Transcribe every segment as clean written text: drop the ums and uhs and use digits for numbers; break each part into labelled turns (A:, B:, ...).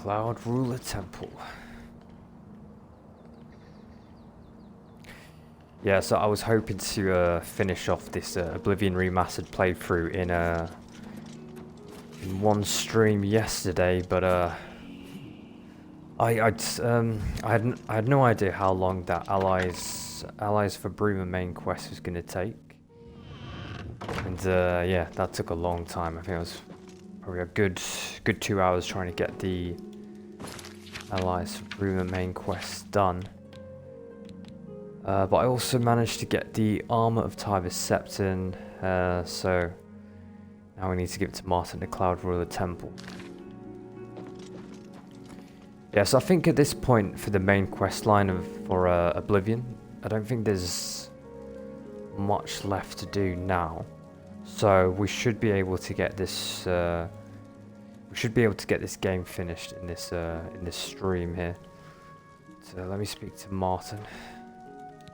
A: Cloud Ruler Temple. Yeah, so I was hoping to finish off this Oblivion Remastered playthrough in one stream yesterday, but I had no idea how long that Allies for Bruma main quest was going to take, and yeah, that took a long time. I think it was probably a good 2 hours trying to get the Allies for Bruma main quest done. But I also managed to get the Armor of Tibus Septon, so now we need to give it to Martin, the Cloud Ruler Temple. Yeah, so I think at this point for the main quest line for Oblivion, I don't think there's much left to do now. So we should be able to get this game finished in this stream here. So let me speak to Martin.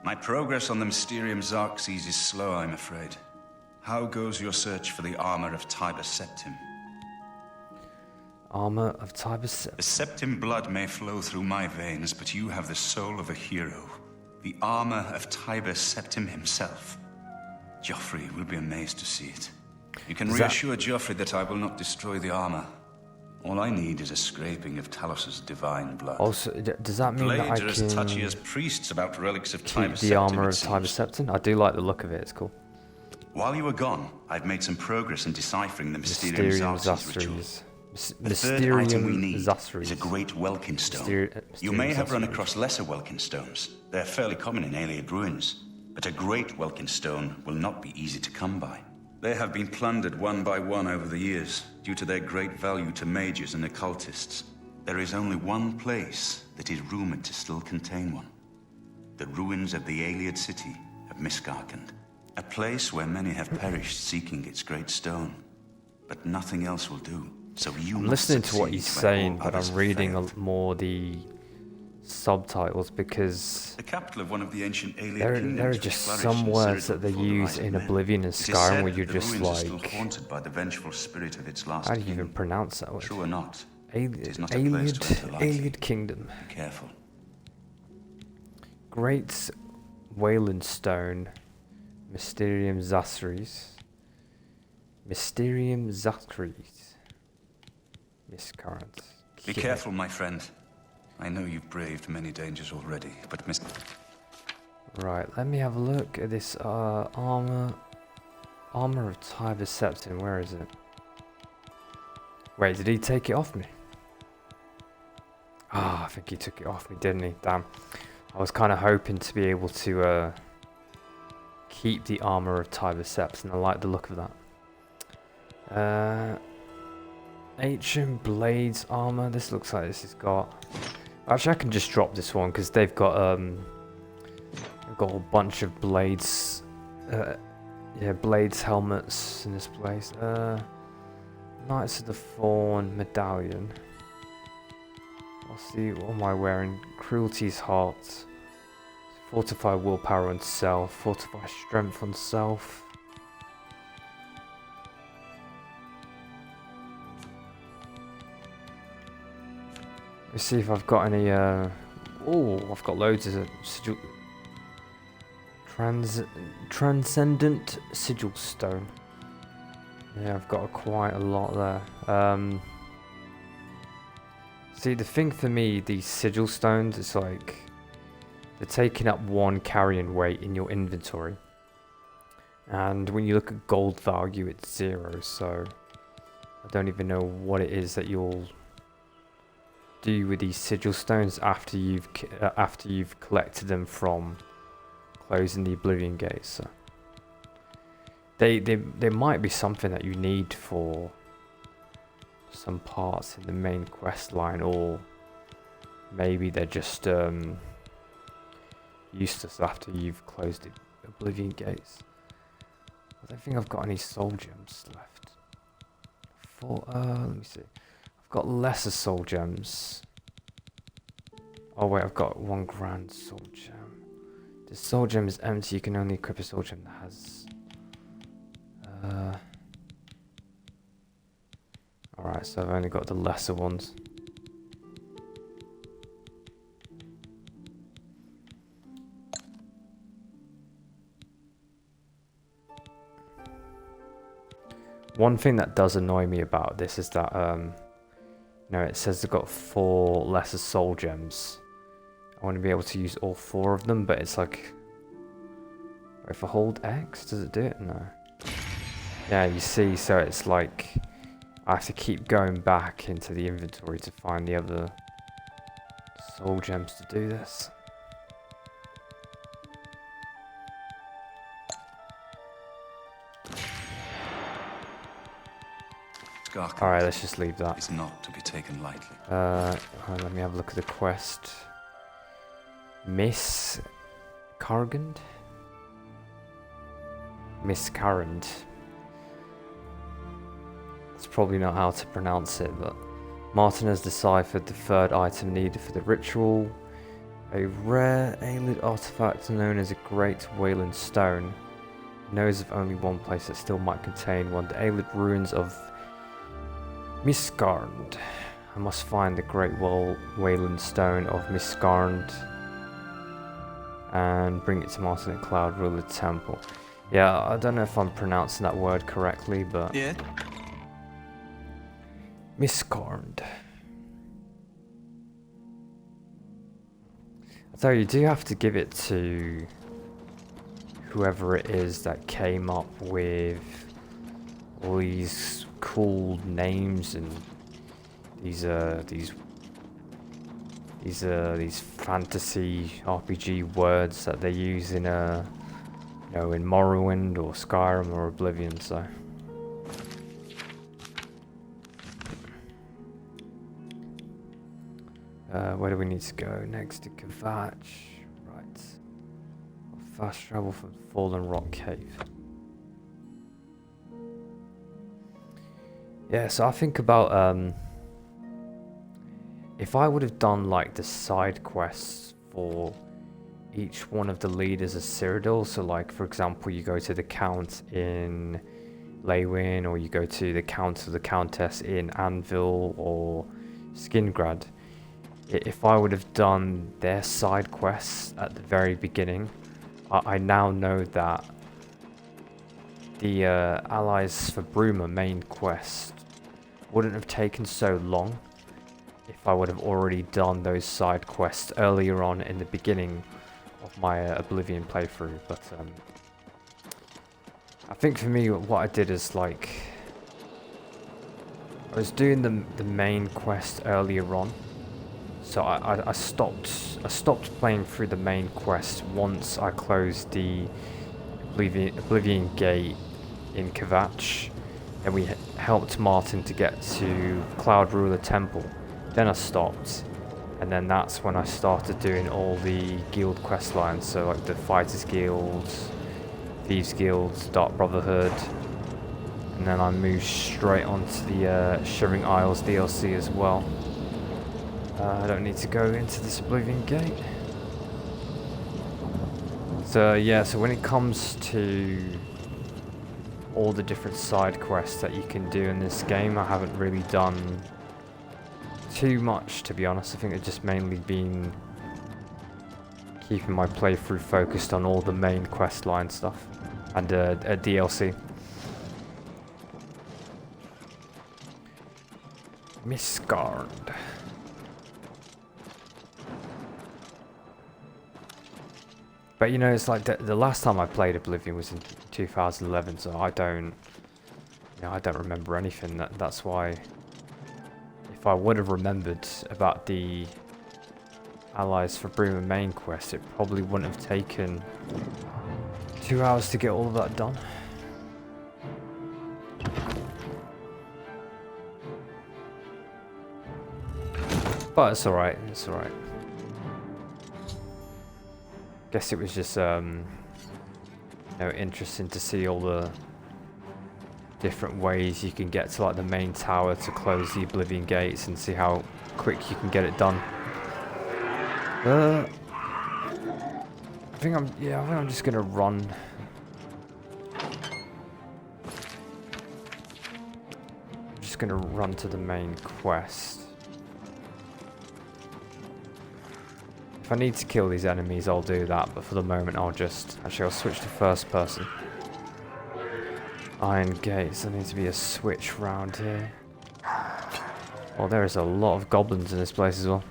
B: My progress on the Mysterium Xerxes is slow, I'm afraid. How goes your search for the armor of Tibus Septim?
A: Armor of Tibus Septim.
B: The Septim blood may flow through my veins, but you have the soul of a hero. The armor of Tibus Septim himself. Geoffrey will be amazed to see it. You can reassure Geoffrey that I will not destroy the armor. All I need is a scraping of Talos's divine blood.
A: Also, does that mean that I
B: Blades are as touchy as priests about relics of Tibus Septim,
A: the armor of Tibus Septim? I do like the look of it, it's cool.
B: While you were gone, I've made some progress in deciphering the Mysterium Xerxes ritual. The third item we need is a great Welkin stone. You may have run across lesser Welkin stones. They're fairly common in Ayleid ruins. But a great Welkin stone will not be easy to come by. They have been plundered one by one over the years, due to their great value to mages and occultists. There is only one place that is rumored to still contain one. The ruins of the Ayleid city of Miskarkand. A place where many have perished seeking its great stone. But nothing else will do. So I'm
A: listening to what he's saying, but I'm reading more the subtitles because
B: the capital of one of the ancient
A: there are just some words that they use in Oblivion and Skyrim where you're just like,
B: haunted by the vengeful spirit of its last
A: how do you even pronounce that word?
B: True or not,
A: Ayleid Kingdom.
B: Be careful.
A: Great Wayland Stone, Mysterium Xerxes, Miscurrent.
B: Be careful, my friend. I know you've braved many dangers already, but
A: Right, let me have a look at this armor of Tibus Septim. Where is it? Wait, did he take it off me? Ah, I think he took it off me, didn't he? Damn. I was kind of hoping to be able to keep the armor of Tibus Septim. I like the look of that. Ancient Blades armor. This looks like this has got... Actually, I can just drop this one because they've got a bunch of blades. Yeah, blades helmets in this place. Knights of the Fawn medallion. What am I wearing? Cruelty's heart. Fortify willpower on self. Fortify strength on self. Let's see if I've got any, oh, I've got loads of sigil... Transcendent Sigil Stone. Yeah, I've got quite a lot there. See, the thing for me, these Sigil Stones, it's like... They're taking up one carrying weight in your inventory. And when you look at gold value, it's 0, so... I don't even know what it is that you'll... do with these sigil stones after you've collected them from closing the Oblivion gates. So they might be something that you need for some parts in the main quest line, or maybe they're just useless after you've closed the Oblivion gates. I don't think I've got any soul gems left. Let me see. I've got lesser soul gems. Oh wait, I've got 1 grand soul gem. The soul gem is empty. You can only equip a soul gem that has... Alright, so I've only got the lesser ones. One thing that does annoy me about this is that, you know, it says they've got 4 lesser soul gems. I want to be able to use all 4 of them, but it's like... If I hold X, does it do it? No. Yeah, you see, so it's like... I have to keep going back into the inventory to find the other soul gems to do this. Alright, let's just leave that.
B: It's not to be taken lightly.
A: Let me have a look at the quest. Miss Cargand? Miss Carrand. That's probably not how to pronounce it, but Martin has deciphered the 3rd item needed for the ritual. A rare Aelid artifact known as a Great Wayland Stone. Knows of only one place that still might contain one. The Aelid ruins of Miscarnd. I must find the Great Wayland Stone of Miscarnd and bring it to Martin at Cloud Ruler Temple. Yeah, I don't know if I'm pronouncing that word correctly, but...
B: Yeah.
A: Miscarnd. So you do have to give it to whoever it is that came up with all these cool names and these fantasy RPG words that they use in you know, in Morrowind or Skyrim or Oblivion. So where do we need to go next? To Kvatch, right? Fast travel from Fallen Rock Cave. Yeah, so I think about if I would have done like the side quests for each one of the leaders of Cyrodiil. So like, for example, you go to the Count in Leywin, or you go to the Count or the Countess in Anvil or Skingrad. If I would have done their side quests at the very beginning, I now know that the Allies for Bruma main quest wouldn't have taken so long if I would have already done those side quests earlier on in the beginning of my Oblivion playthrough. But I think for me, what I did is like I was doing the main quest earlier on, so I stopped playing through the main quest once I closed the Oblivion Gate in Kvatch, and we helped Martin to get to Cloud Ruler Temple. Then I stopped, and then that's when I started doing all the guild quest lines, so like the Fighters Guilds, Thieves Guilds, Dark Brotherhood, and then I moved straight onto the Shivering Isles DLC as well. I don't need to go into this Oblivion Gate. So yeah, so when it comes to all the different side quests that you can do in this game, I haven't really done too much, to be honest. I think it's just mainly been keeping my playthrough focused on all the main quest line stuff and a DLC. Miscarnd. But you know, it's like the last time I played Oblivion was in 2011, so I don't remember anything. That's why, if I would have remembered about the Allies for Bruma main quest, it probably wouldn't have taken 2 hours to get all of that done. But it's alright, it's alright. Guess it was just you know, interesting to see all the different ways you can get to like the main tower to close the Oblivion gates and see how quick you can get it done. I think I'm just gonna run. I'm just gonna run to the main quest. If I need to kill these enemies, I'll do that, but for the moment I'll switch to first person. Iron gates. There needs to be a switch round here. Oh, there is a lot of goblins in this place as well.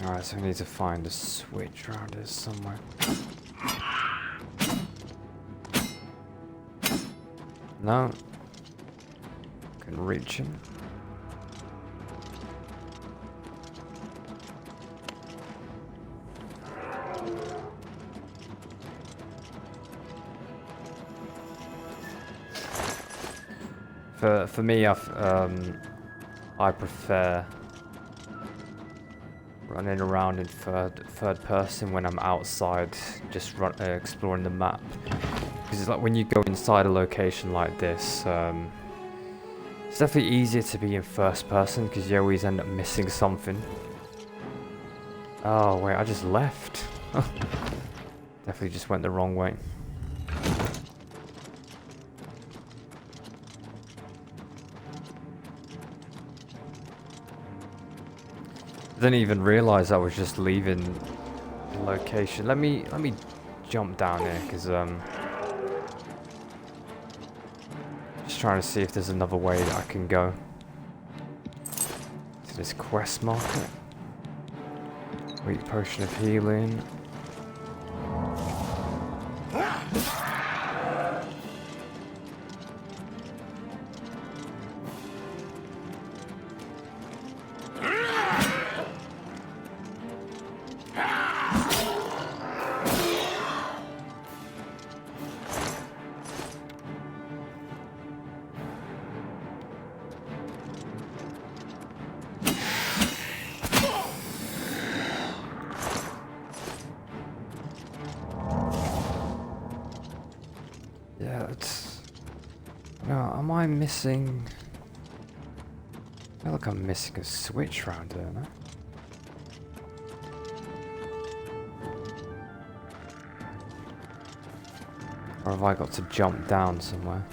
A: Alright, so we need to find a switch around here somewhere. No. Can reach him. For me, I prefer running around in third person when I'm outside, just exploring the map. Because it's like when you go inside a location like this, it's definitely easier to be in first person because you always end up missing something. Oh wait, I just left. Definitely just went the wrong way. I didn't even realize I was just leaving the location. Let me jump down here because just trying to see if there's another way that I can go to this quest market. Weak potion of healing. Yeah, it's... No, am I missing... I feel like I'm missing a switch around here, no? Or have I got to jump down somewhere?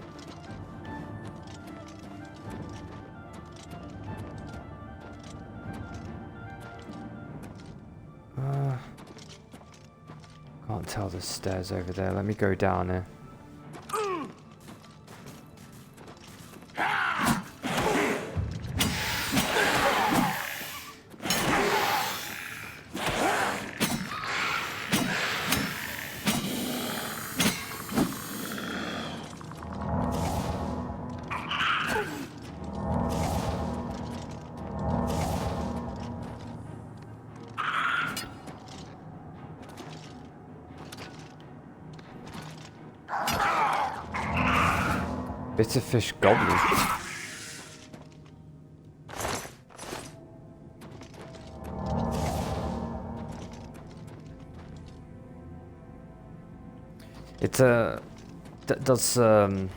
A: Can't tell the stairs over there. Let me go down here. Bitter fish goblin. It does well,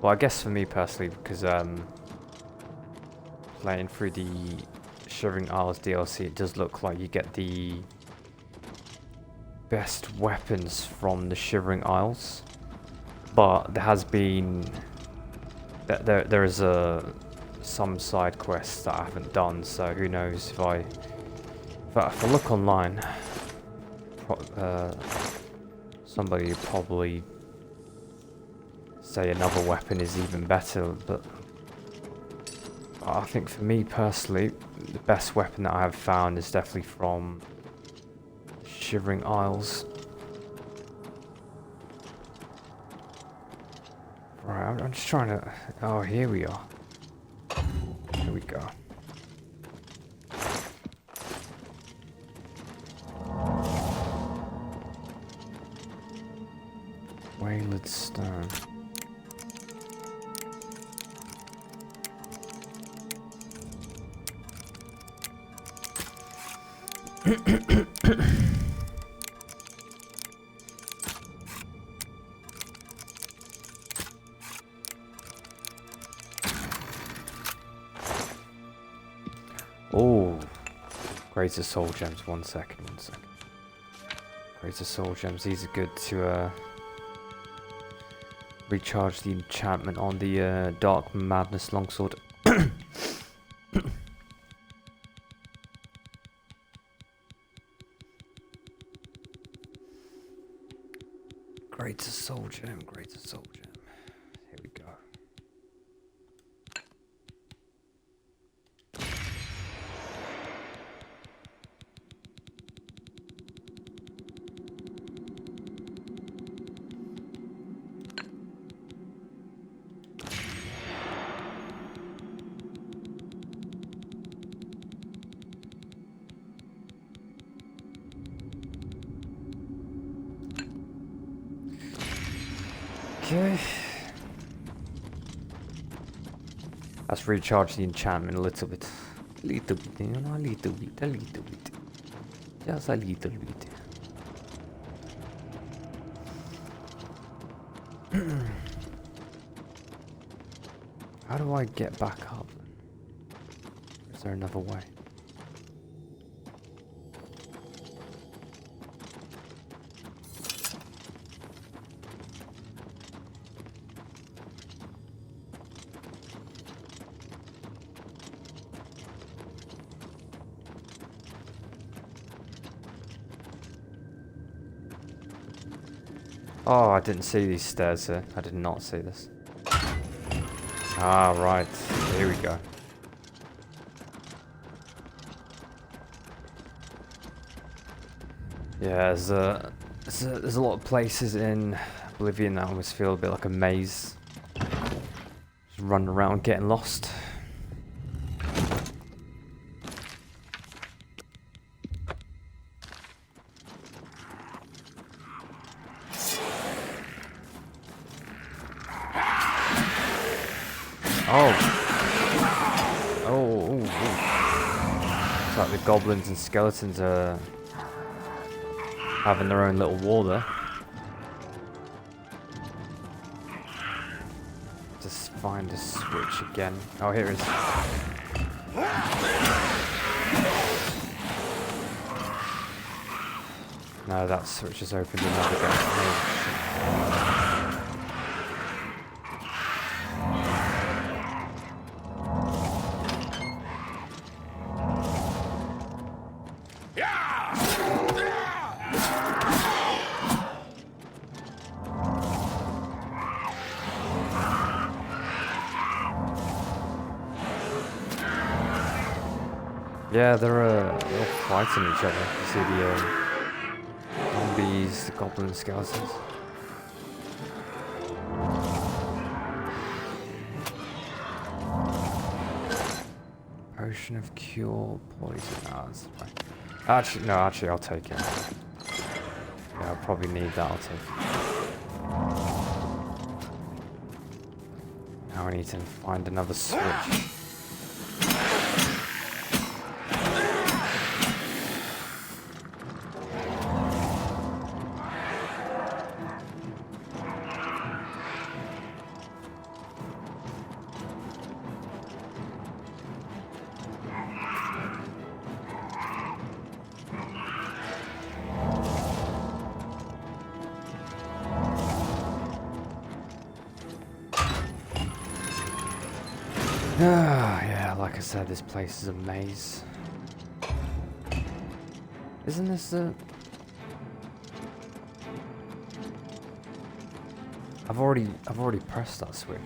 A: I guess for me personally, because playing through the Shivering Isles DLC, it does look like you get the best weapons from the Shivering Isles. But there has been there is some side quests that I haven't done, so who knows if I look online, somebody would probably say another weapon is even better. But I think for me personally, the best weapon that I have found is definitely from Shivering Isles. Right, I'm just trying to... Oh, here we are. Here we go. Wailed stone. Oh, Greater soul gems, one second. Greater soul gems, these are good to recharge the enchantment on the Dark Madness longsword. Greater soul gem. Here we go. Okay. Let's recharge the enchantment a little bit. A little bit. Just a little bit. How do I get back up? Is there another way? Oh, I didn't see these stairs here. I did not see this. Ah, right. Here we go. Yeah, there's a lot of places in Oblivion that almost feel a bit like a maze. Just running around getting lost. Oh. It's like the goblins and skeletons are having their own little war there. Just find a switch again. Oh, here it is. No, that switch is opened another gate. Yeah, they're all fighting each other. You see the zombies, the goblin skeletons. Potion of cure poison. Ah, that's right. Actually, I'll take it. Yeah, I'll probably need that. I'll take it. Now I need to find another switch. Yeah, like I said, this place is a maze. Isn't this the... I've already pressed that switch.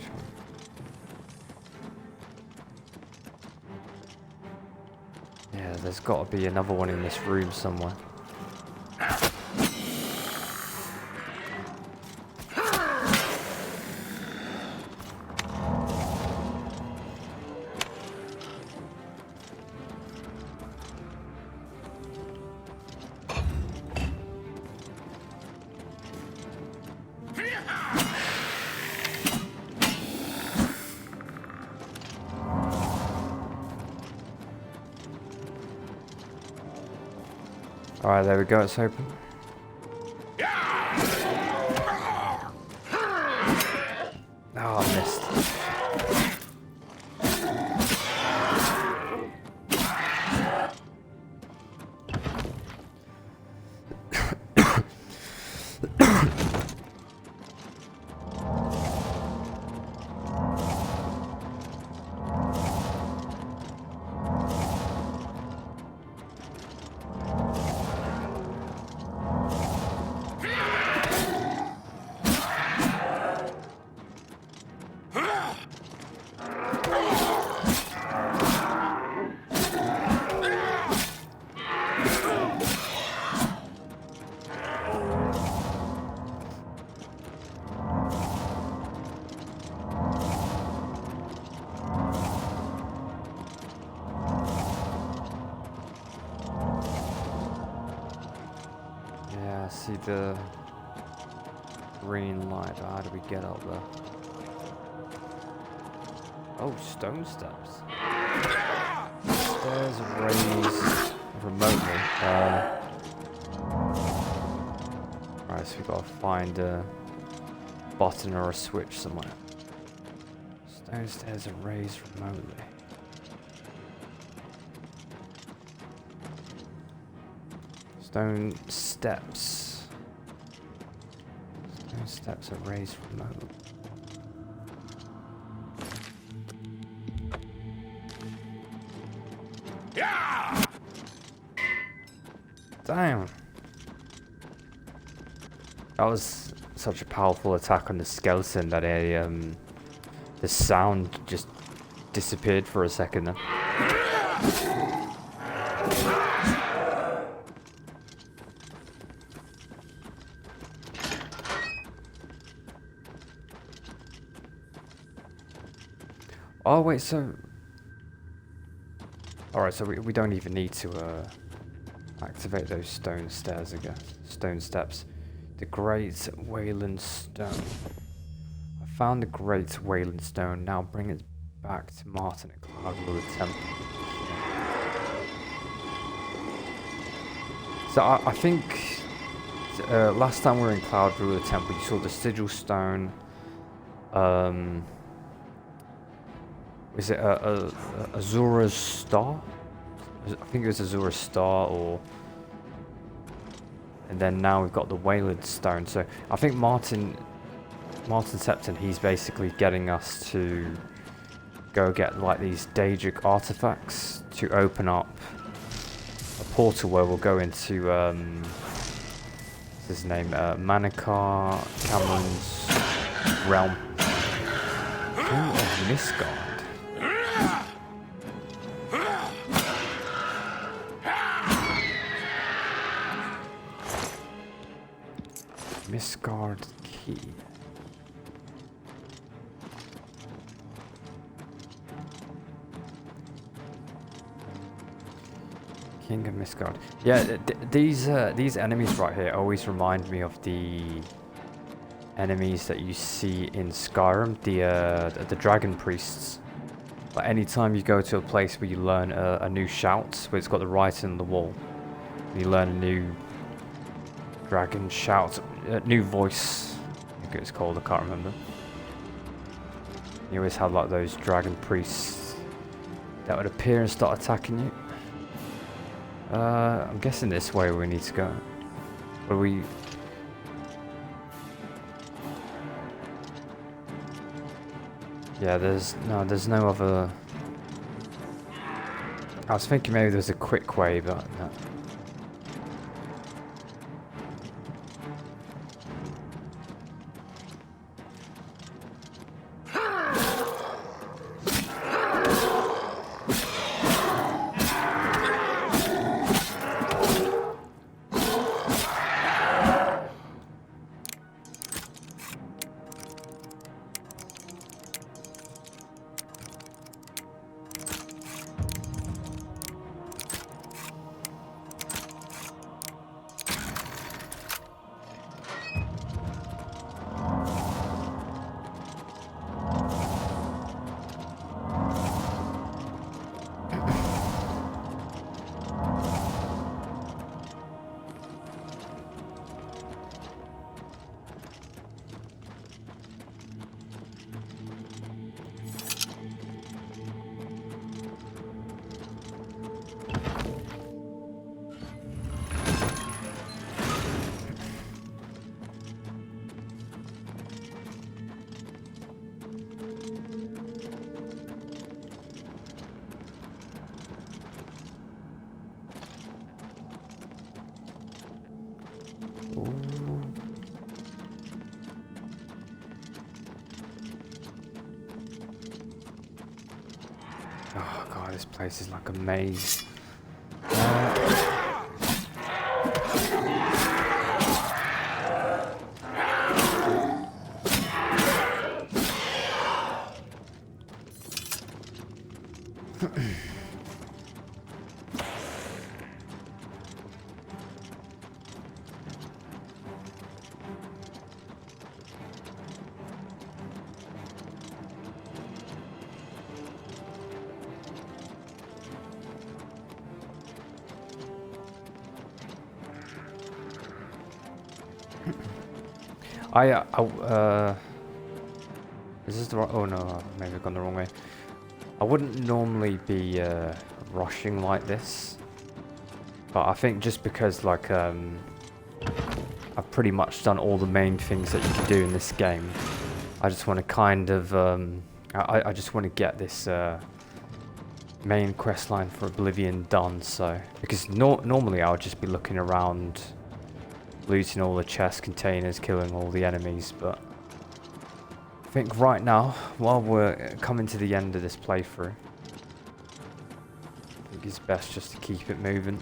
A: Yeah, there's got to be another one in this room somewhere. Alright, there we go, it's open. Oh, I missed. see the green light. How do we get up there? Oh, stone steps. Stairs raised remotely. Right, so we gotta find a button or a switch somewhere. Stone stairs are raised remotely. Stone steps. Stone steps are raised remotely.
B: Yeah!
A: Damn. That was such a powerful attack on the skeleton that the sound just disappeared for a second then. Oh wait, so... Alright, so we don't even need to activate those stone stairs again. Stone steps. The Great Wayland Stone. I found the Great Wayland Stone. Now bring it back to Martin at Cloudruler Temple. So I think last time we were in Cloudruler Temple, you saw the Sigil Stone. Is it Azura's Star? I think it was Azura's Star, or... And then now we've got the Wayland Stone. So I think Martin Septon, he's basically getting us to go get like these Daedric artifacts to open up a portal where we'll go into what's his name? Manukar Cameron's realm. King of Misgard. Misgard key. King of Misgard. Yeah, these enemies right here always remind me of the enemies that you see in Skyrim, the dragon priests. Like anytime you go to a place where you learn a new shout, where it's got the writing on the wall, you learn a new dragon shout, new voice, I think it's called, I can't remember. You always have like those dragon priests that would appear and start attacking you. I'm guessing this way we need to go. Where we... Yeah, there's no other... I was thinking maybe there's a quick way, but no. Oh god, this place is like a maze. Is this the right? Oh no, maybe I've gone the wrong way. I wouldn't normally be rushing like this, but I think just because like I've pretty much done all the main things that you can do in this game, I just want to kind of I just want to get this main quest line for Oblivion done. So because normally I would just be looking around, looting all the chest containers, killing all the enemies, but I think right now, while we're coming to the end of this playthrough, I think it's best just to keep it moving.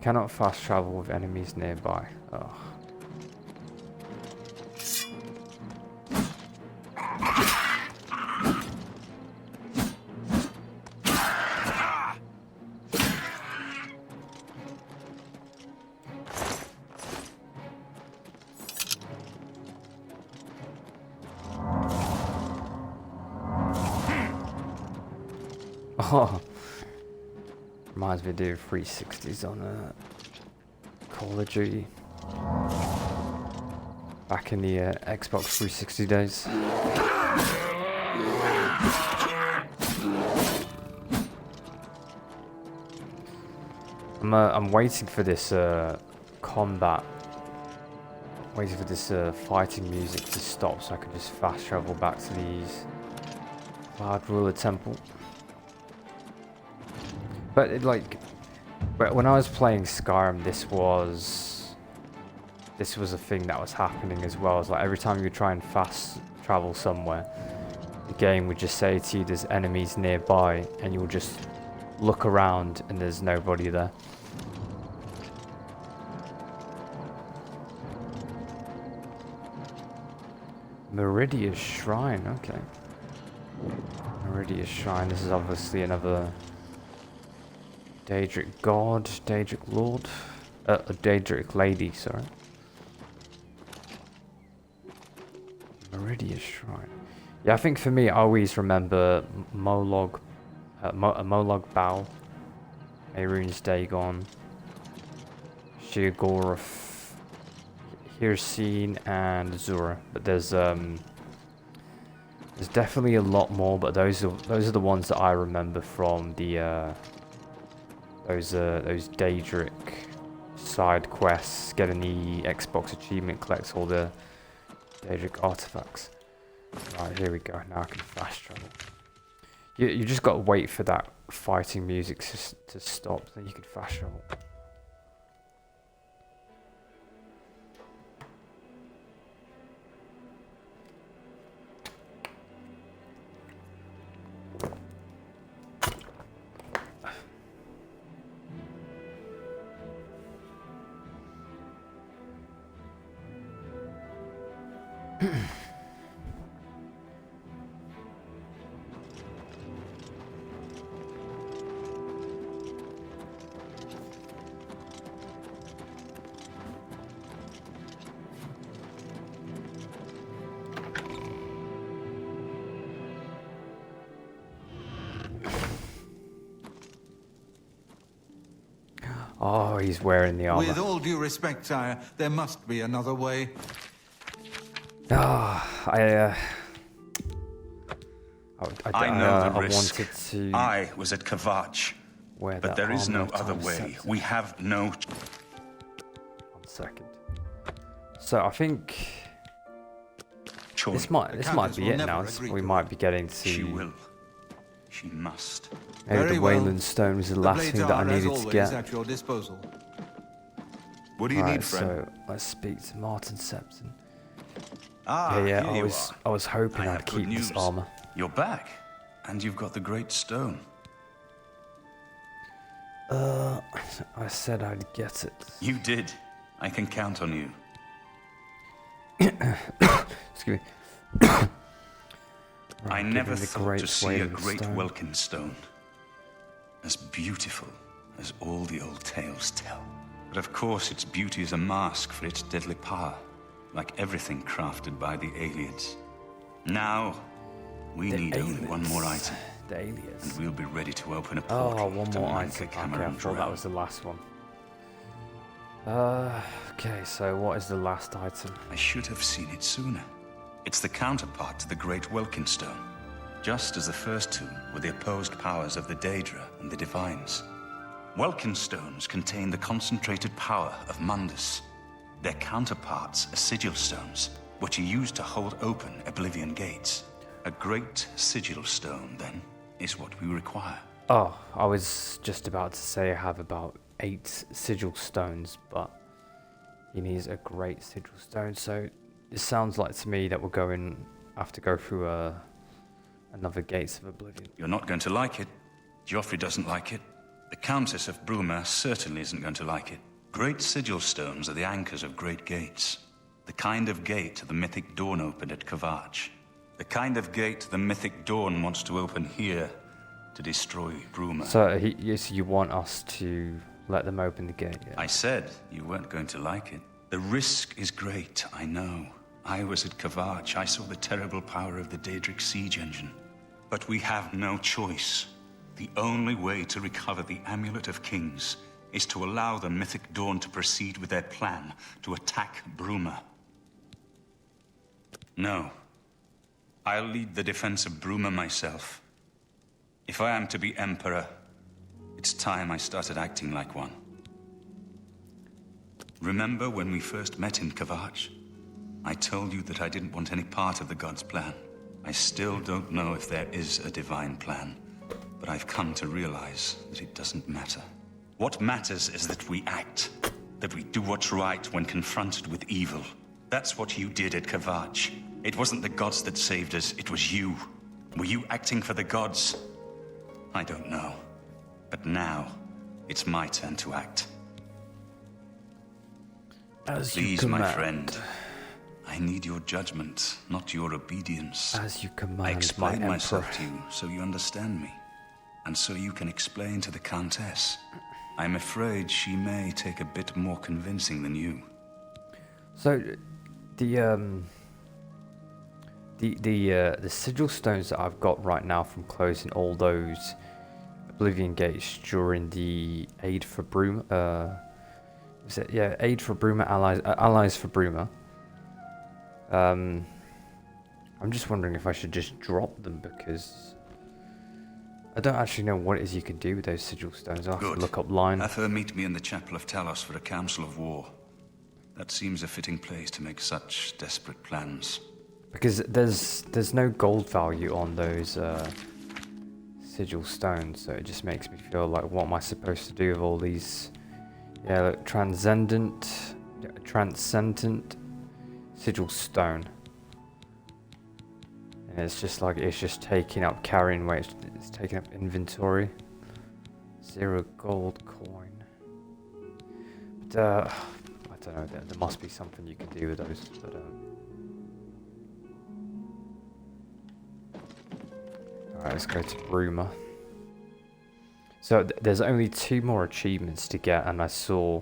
A: Cannot fast travel with enemies nearby. Oh. Oh. Reminds me of doing 360s on Call of Duty. Back in the Xbox 360 days. I'm waiting for this combat. Waiting for this fighting music to stop so I can just fast travel back to the Cloud Ruler Temple. But when I was playing Skyrim, this was a thing that was happening as well. It's like every time you try and fast travel somewhere, the game would just say to you there's enemies nearby, and you'll just look around and there's nobody there. Meridia's Shrine, okay. Meridia's Shrine, this is obviously another Daedric God, Daedric Lord, a Daedric Lady, sorry. Meridia's Shrine. Yeah, I think for me, I always remember Molag Bal, Mehrunes Dagon, Sheogorath, Hircine, and Azura. But there's definitely a lot more, but those are the ones that I remember from the those Daedric side quests, getting the Xbox achievement, collects all the Daedric artifacts. Right, here we go. Now I can fast travel. You just got to wait for that fighting music to stop, then you can fast travel. Oh, he's wearing the armor.
C: With all due respect, sire, there must be another way.
B: I know the risk.
A: Wanted to.
B: I was at Kvatch, but there is no other way. We have no.
A: 1 second. So I think this might be it now. We might be getting to.
B: She will. She must.
A: Maybe the Wayland Stone was the last thing that I needed to get.
C: At your disposal.
B: What do you need, friend?
A: So let's speak to Martin Septon.
B: Yeah,
A: I was hoping I'd keep this armor.
B: You're back, and you've got the Great Stone.
A: I said I'd get it.
B: You did. I can count on you.
A: Excuse me.
B: I never thought to see a great welkin stone as beautiful as all the old tales tell. But of course its beauty is a mask for its deadly power, like everything crafted by the aliens. Now, we need only one more item.
A: The aliens.
B: And we'll be ready to open a portal.
A: Oh, one more item. Okay, I thought that was the last one. Okay, so what is the last item?
B: I should have seen it sooner. It's the counterpart to the Great Welkin Stone. Just as the first two were the opposed powers of the Daedra and the Divines. Welkin Stones contain the concentrated power of Mundus. Their counterparts are sigil stones, which are used to hold open Oblivion gates. A great sigil stone, then, is what we require.
A: Oh, I was just about to say I have about 8 sigil stones, but he needs a great sigil stone, so it sounds like to me that we're going have to go through another Gates of Oblivion.
B: You're not going to like it. Joffrey doesn't like it. The Countess of Bruma certainly isn't going to like it. Great sigil stones are the anchors of great gates. The kind of gate the mythic Dawn opened at Kavach. The kind of gate the mythic Dawn wants to open here to destroy Bruma.
A: So yes, you want us to let them open the gate? Yeah.
B: I said you weren't going to like it. The risk is great, I know. I was at Kavach. I saw the terrible power of the Daedric siege engine. But we have no choice. The only way to recover the Amulet of Kings is to allow the mythic Dawn to proceed with their plan to attack Bruma. No. I'll lead the defense of Bruma myself. If I am to be Emperor, it's time I started acting like one. Remember when we first met in Kavach? I told you that I didn't want any part of the God's plan. I still don't know if there is a divine plan, but I've come to realize that it doesn't matter. What matters is that we act, that we do what's right when confronted with evil. That's what you did at Kavach. It wasn't the gods that saved us, it was you. Were you acting for the gods? I don't know. But now, it's my turn to act. Please, my friend, I need your judgment, not your obedience.
A: As you command,
B: I explain myself to you so you understand me, and so you can explain to the Countess. I'm afraid she may take a bit more convincing than you.
A: So, the sigil stones that I've got right now from closing all those Oblivion gates during the Aid for Bruma, Aid for Bruma, Allies for Bruma. I'm just wondering if I should just drop them, because I don't actually know what it is you can do with those sigil stones. I'll have to look up line.
B: Have her meet me in the Chapel of Talos for a council of war. That seems a fitting place to make such desperate plans.
A: Because there's no gold value on those sigil stones, so it just makes me feel like, what am I supposed to do with all these? Yeah, look, transcendent sigil stone. And it's just like, it's just taking up carrying weight, it's taking up inventory. 0 gold coin. But I don't know, there must be something you can do with those, but alright, let's go to Bruma. So there's only 2 more achievements to get, and I saw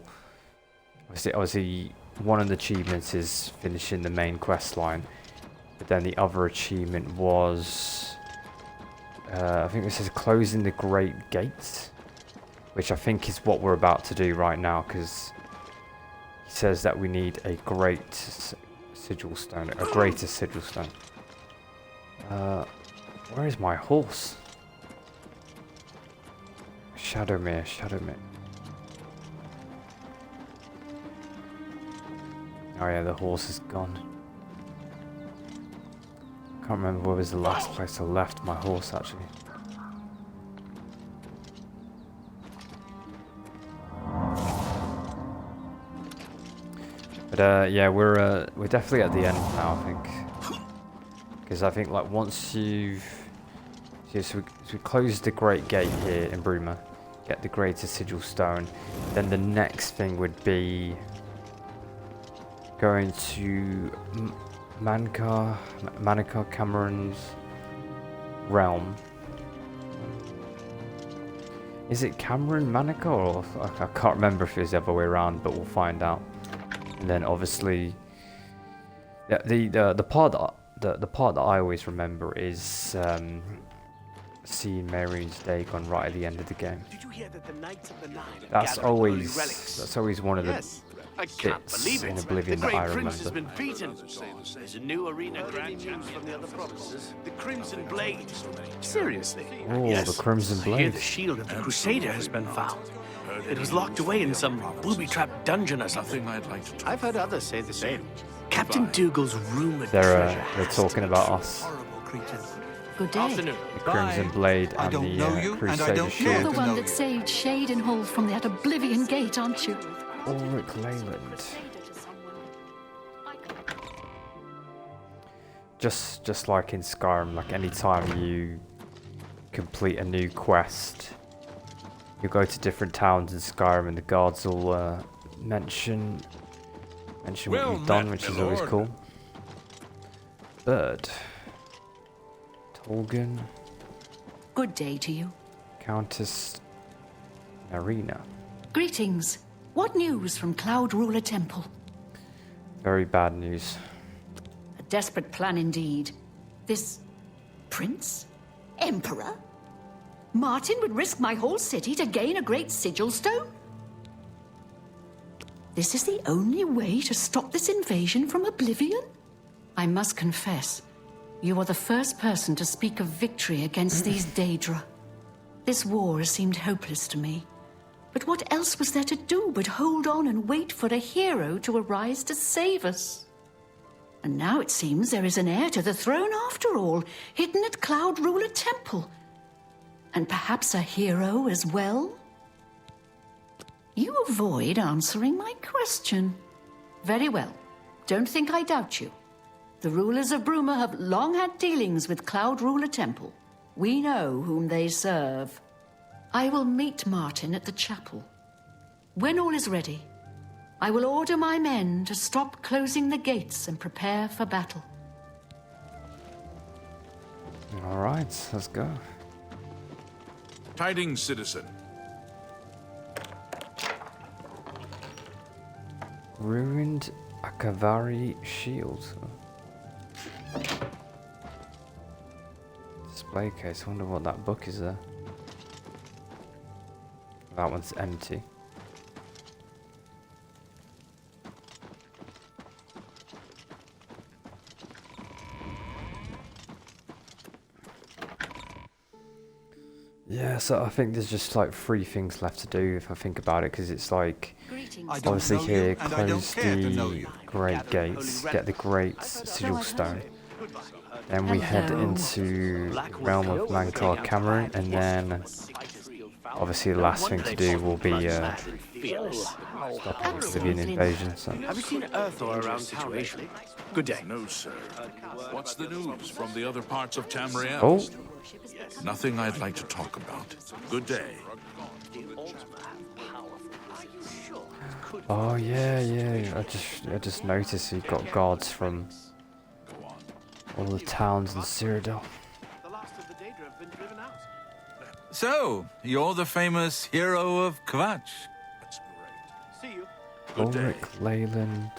A: obviously one of the achievements is finishing the main quest line, but then the other achievement was I think this is closing the Great Gates, which I think is what we're about to do right now, because he says that we need a great sigil stone, a greater sigil stone. Where is my horse? Shadowmere. Oh yeah, the horse is gone. I can't remember where was the last place I left my horse, actually. But yeah, we're definitely at the end now, I think. Because I think, like, once you've... So we close the Great Gate here in Bruma, get the Greater Sigil Stone, then the next thing would be going to Manukar Cameron's realm. Is it Cameron Manukar, or I can't remember if it's the other way around, but we'll find out. And then obviously, the part that I always remember is seeing Mary's day gone right at the end of the game.
D: Did you hear that the Knights of the Nine
A: That's always one of the
D: I can't
A: bits
D: believe
A: in
D: it.
A: Oblivion
D: The
A: that I
D: Great Prince has
A: remember.
D: been beaten. There's a new arena grand champion from the other provinces. The Crimson Blade. Seriously?
A: Oh,
D: Yes.
A: the Crimson
D: I hear
A: Blade.
D: the shield of the Crusader has been found. It was locked away in some booby-trapped dungeon or something. I've heard others say the same. Captain Dougal's rumored treasure.
A: They're talking about us.
C: Horrible creatures.
E: Good day.
D: Afternoon.
A: The Crimson Blade
C: I
A: and
C: don't
A: the
C: know you, and I
A: Crusader
C: don't care
E: You're
A: shield.
E: the
C: to
E: one
C: know
E: that
C: you.
E: saved Shadenhold from that Oblivion Gate, aren't you?
A: Ulrich Leyland. Just like in Skyrim, like anytime you complete a new quest, you go to different towns in Skyrim and the guards will mention what you've done, which is always cool. Bird. Tolgan.
E: Good day to you.
A: Countess Arena.
E: Greetings. What news from Cloud Ruler Temple?
A: Very bad news.
E: A desperate plan indeed. This prince? Emperor? Martin would risk my whole city to gain a great sigil stone? This is the only way to stop this invasion from Oblivion? I must confess, you are the first person to speak of victory against these Daedra. This war seemed hopeless to me. But what else was there to do but hold on and wait for a hero to arise to save us? And now it seems there is an heir to the throne after all, hidden at Cloud Ruler Temple. And perhaps a hero as well? You avoid answering my question. Very well. Don't think I doubt you. The rulers of Bruma have long had dealings with Cloud Ruler Temple. We know whom they serve. I will meet Martin at the chapel. When all is ready, I will order my men to stop closing the gates and prepare for battle.
A: Alright, let's go.
F: Tidings, citizen.
A: Ruined Akavari shield. Display case, I wonder what that book is there. That one's empty. Yeah, so I think there's just like 3 things left to do if I think about it, because it's like
C: I don't
A: obviously
C: know you,
A: here,
C: and I don't
A: close
C: care to know
A: the
C: you.
A: great gates, get the great sigil stone. Then we head
E: Hello.
A: into realm of Mankar Cameron, and then obviously the last thing to do will be stop the Oblivion invasion. So
D: Have you seen Earthor around situation? Good day.
F: No, sir. What's the news from the other parts of Tamriel?
A: oh,
F: Nothing I'd like to talk about. Good day.
A: oh yeah. I just noticed he got guards from all the towns in Cyrodiil.
D: The last of the Daedra have been driven out.
C: So, you're the famous hero of Kvatch.
F: That's great.
D: See you.
F: Good day.
A: Ulrich Leyland.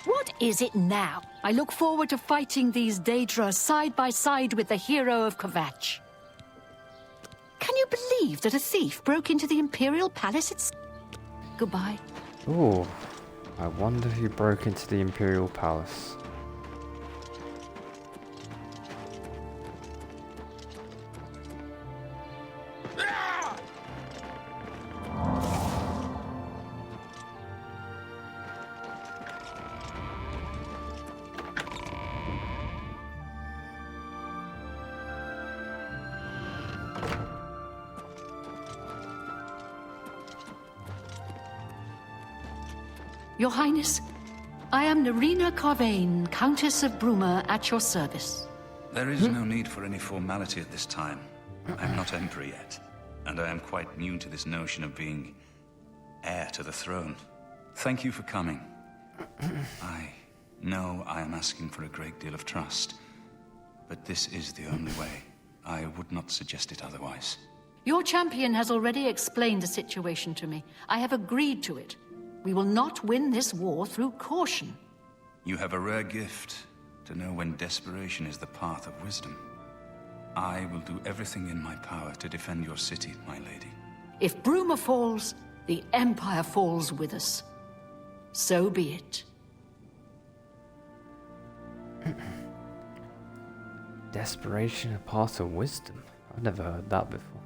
E: What is it now? I look forward to fighting these Daedra side by side with the hero of Kvatch. Can you believe that a thief broke into the Imperial Palace at... Goodbye.
A: Oh, I wonder who broke into the Imperial Palace.
E: Your Highness, I am Narina Carvain, Countess of Bruma, at your service.
B: There is no need for any formality at this time. I'm not Emperor yet, and I am quite new to this notion of being heir to the throne. Thank you for coming. I No, I am asking for a great deal of trust. But this is the only way. I would not suggest it otherwise.
E: Your champion has already explained the situation to me. I have agreed to it. We will not win this war through caution.
B: You have a rare gift to know when desperation is the path of wisdom. I will do everything in my power to defend your city, my lady.
E: If Bruma falls, the Empire falls with us. So be it.
A: Desperation, a path of wisdom. I've never heard that before.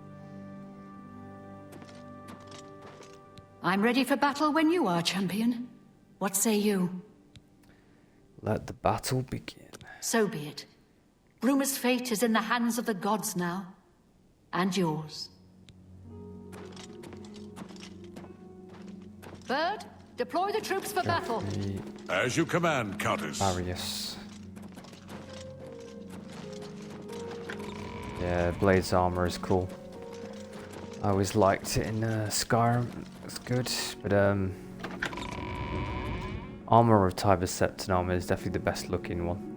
E: I'm ready for battle when you are, champion. What say you?
A: Let the battle begin.
E: So be it. Bruma's fate is in the hands of the gods now. And yours. Bird, deploy the troops for battle.
F: As you command, Countess.
A: Arius. Yeah, Blade's armor is cool. I always liked it in Skyrim. It's good, but armor of Tiber Septon armor is definitely the best looking one.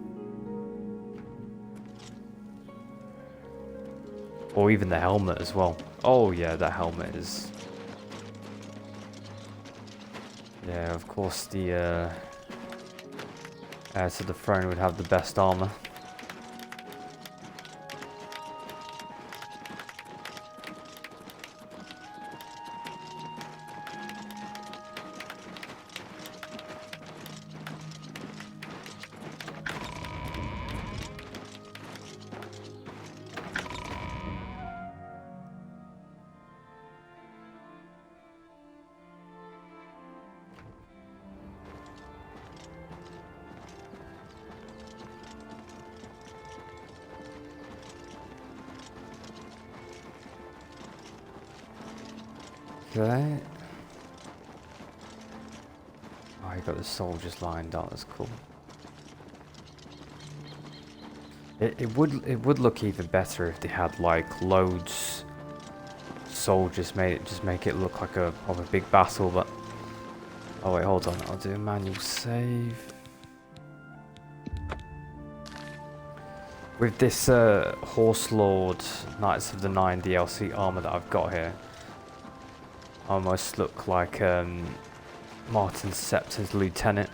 A: Or even the helmet as well. Oh yeah, that helmet is. Yeah, of course the heir to the throne would have the best armor. Okay. Oh, you got the soldiers lined up. That's cool. It would look even better if they had like loads soldiers. Make it look like a big battle. But oh wait, hold on. I'll do a manual save. With this Horse Lord Knights of the Nine DLC armor that I've got here. I almost look like Martin Septon's lieutenant.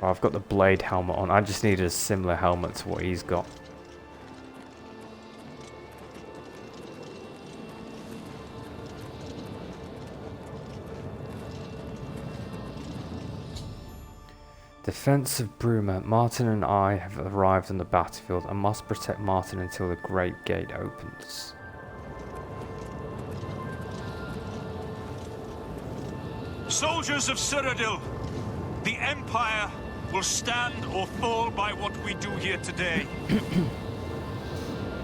A: Oh, I've got the Blade helmet on. I just needed a similar helmet to what he's got. Defense of Bruma. Martin and I have arrived on the battlefield and must protect Martin until the Great Gate opens.
G: Soldiers of Cyrodiil, the Empire will stand or fall by what we do here today.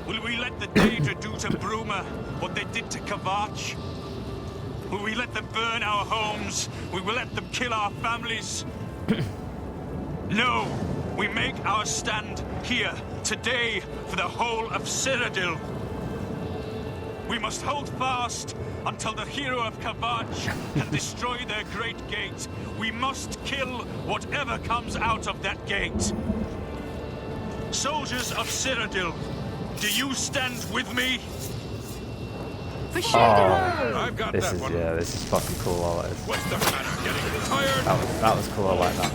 G: Will we let the Daedra do to Bruma what they did to Kavach? Will we let them burn our homes? Will we let them kill our families? No, we make our stand here, today, for the whole of Cyrodiil. We must hold fast until the hero of Kavach can destroy their great gate. We must kill whatever comes out of that gate. Soldiers of Cyrodiil, do you stand with me?
E: For sure.
F: I've got
A: This
F: that
A: is
F: one.
A: yeah, this is fucking cool. I like this.
F: What's the matter? Getting tired?
A: That was cool. I like that.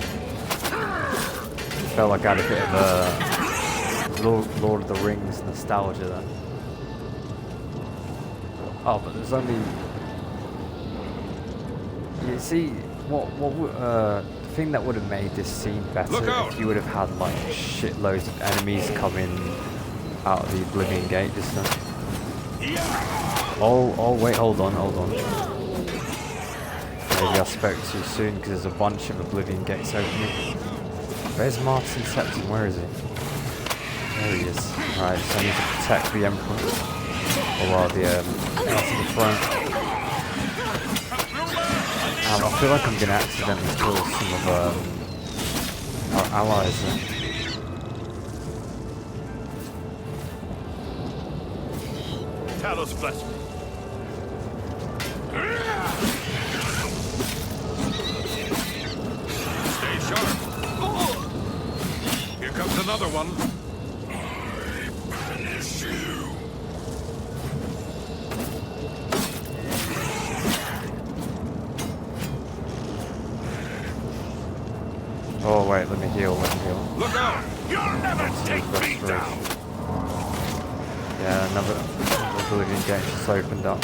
A: Felt like I had a bit of a Lord of the Rings nostalgia there. Oh, but there's only. You see, the thing that would have made this scene better if you would have had like shitloads of enemies coming out of the Oblivion Gate, isn't it? Oh wait, hold on. Maybe I spoke too soon because there's a bunch of Oblivion Gates opening. Where's Martin Septon? Where is he? There he is. Right, so I need to protect the Emperor. Or rather the heir to the throne. I feel like I'm going to accidentally kill some of our allies there.
G: Talos bless me.
F: another one.
A: Oh wait, let me heal,
F: Look out!
G: You'll never take me down.
A: Yeah, another Oblivion gate just opened up.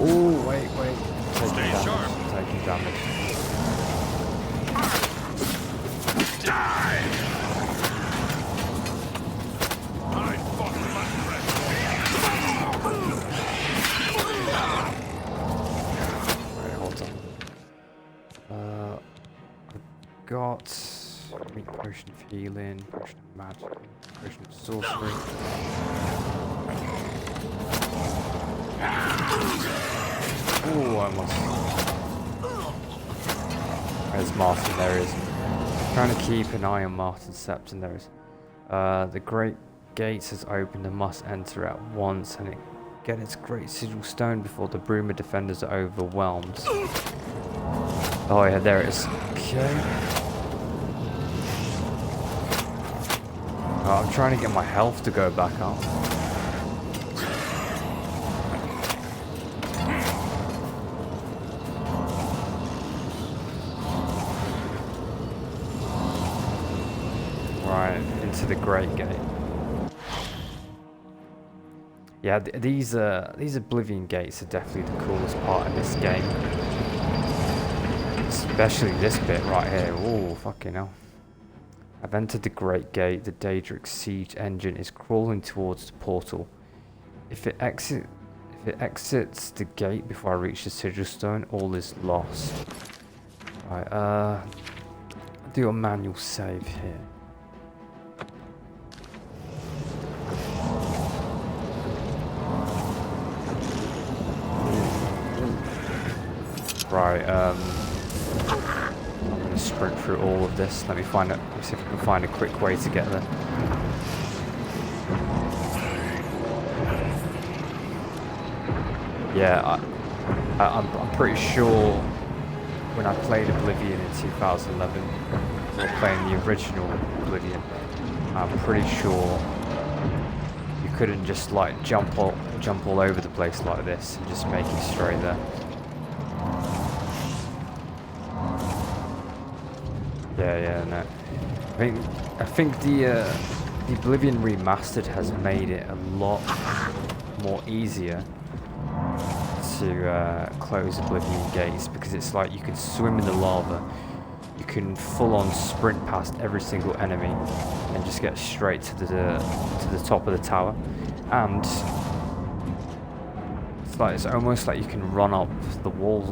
A: Oh wait.
F: Stay sharp.
A: Taking damage.
F: Die! I fought with my friend.
A: Right, hold on. I've got weak potion of healing, potion of magic, potion of sorcery. Oh, I almost. There's Martin, there is. Trying to keep an eye on Martin's Septon, there is. The Great Gates has opened and must enter at once and get its great sigil stone before the Bruma defenders are overwhelmed. Oh yeah, there it is. Okay. I'm trying to get my health to go back up. Right, into the Great Gate. Yeah, these Oblivion gates are definitely the coolest part of this game. Especially this bit right here. Oh, fucking hell. I've entered the Great Gate. The Daedric siege engine is crawling towards the portal. If it exits the gate before I reach the sigil stone, all is lost. Right, I'll do a manual save here. Right, I'm gonna sprint through all of this. Let me see if I can find a quick way to get there. Yeah, I'm pretty sure when I played Oblivion in 2011, or playing the original Oblivion, I'm pretty sure you couldn't just like jump all over the place like this and just make it straight there. Yeah, no. I think the Oblivion Remastered has made it a lot more easier to close Oblivion gates, because it's like you can swim in the lava, you can full on sprint past every single enemy and just get straight to the top of the tower, and it's almost like you can run up the wall,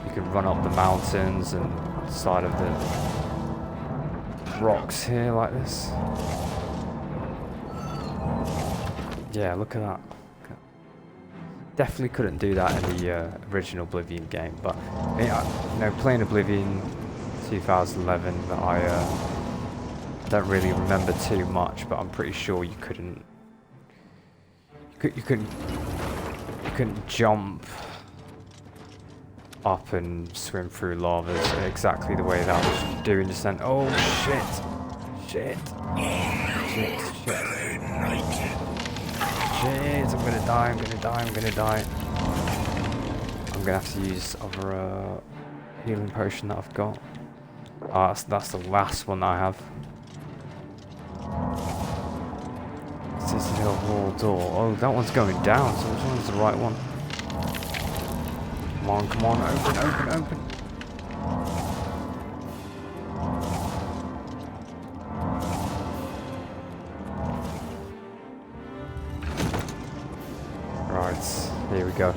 A: you can run up the mountains and side of the rocks here like this. Yeah, look at that. Definitely couldn't do that in the original Oblivion game, but playing Oblivion 2011, I don't really remember too much, but I'm pretty sure you couldn't jump up and swim through lavas exactly the way that I was doing just then. Oh shit, I'm gonna die. I'm gonna have to use other healing potion that I've got. That's the last one that I have. Cyrodiil wall door. Oh, that one's going down, so which one's the right one? Come on, open. Right, here we go.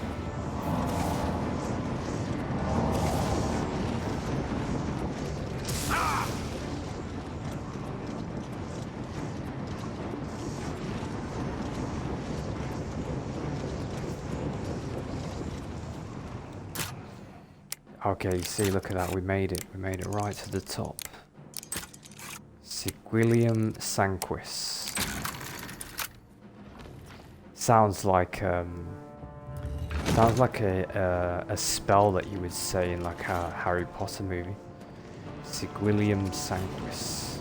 A: Okay, see, look at that, we made it right to the top. Sigilium Sanquis. Sounds like Sounds like a spell that you would say in like a Harry Potter movie. Sigillium Sanctus.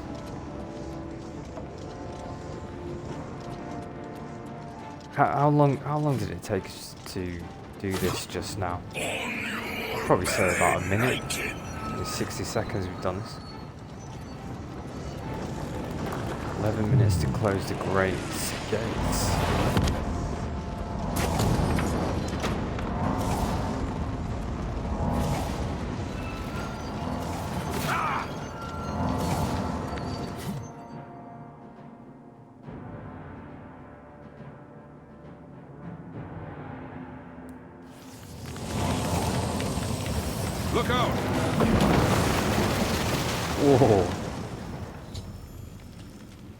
A: How long did it take us to do this just now? I'd probably say about a minute. In 60 seconds we've done this. 11 minutes to close the great gates.
F: Look out!
A: Whoa.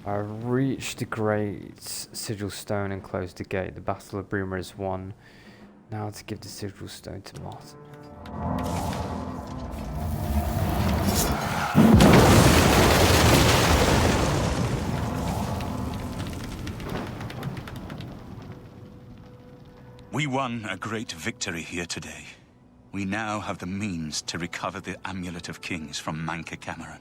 A: I reached the great sigil stone and closed the gate. The Battle of Bruma is won. Now to give the sigil stone to Martin.
B: We won a great victory here today. We now have the means to recover the Amulet of Kings from Manca Cameron.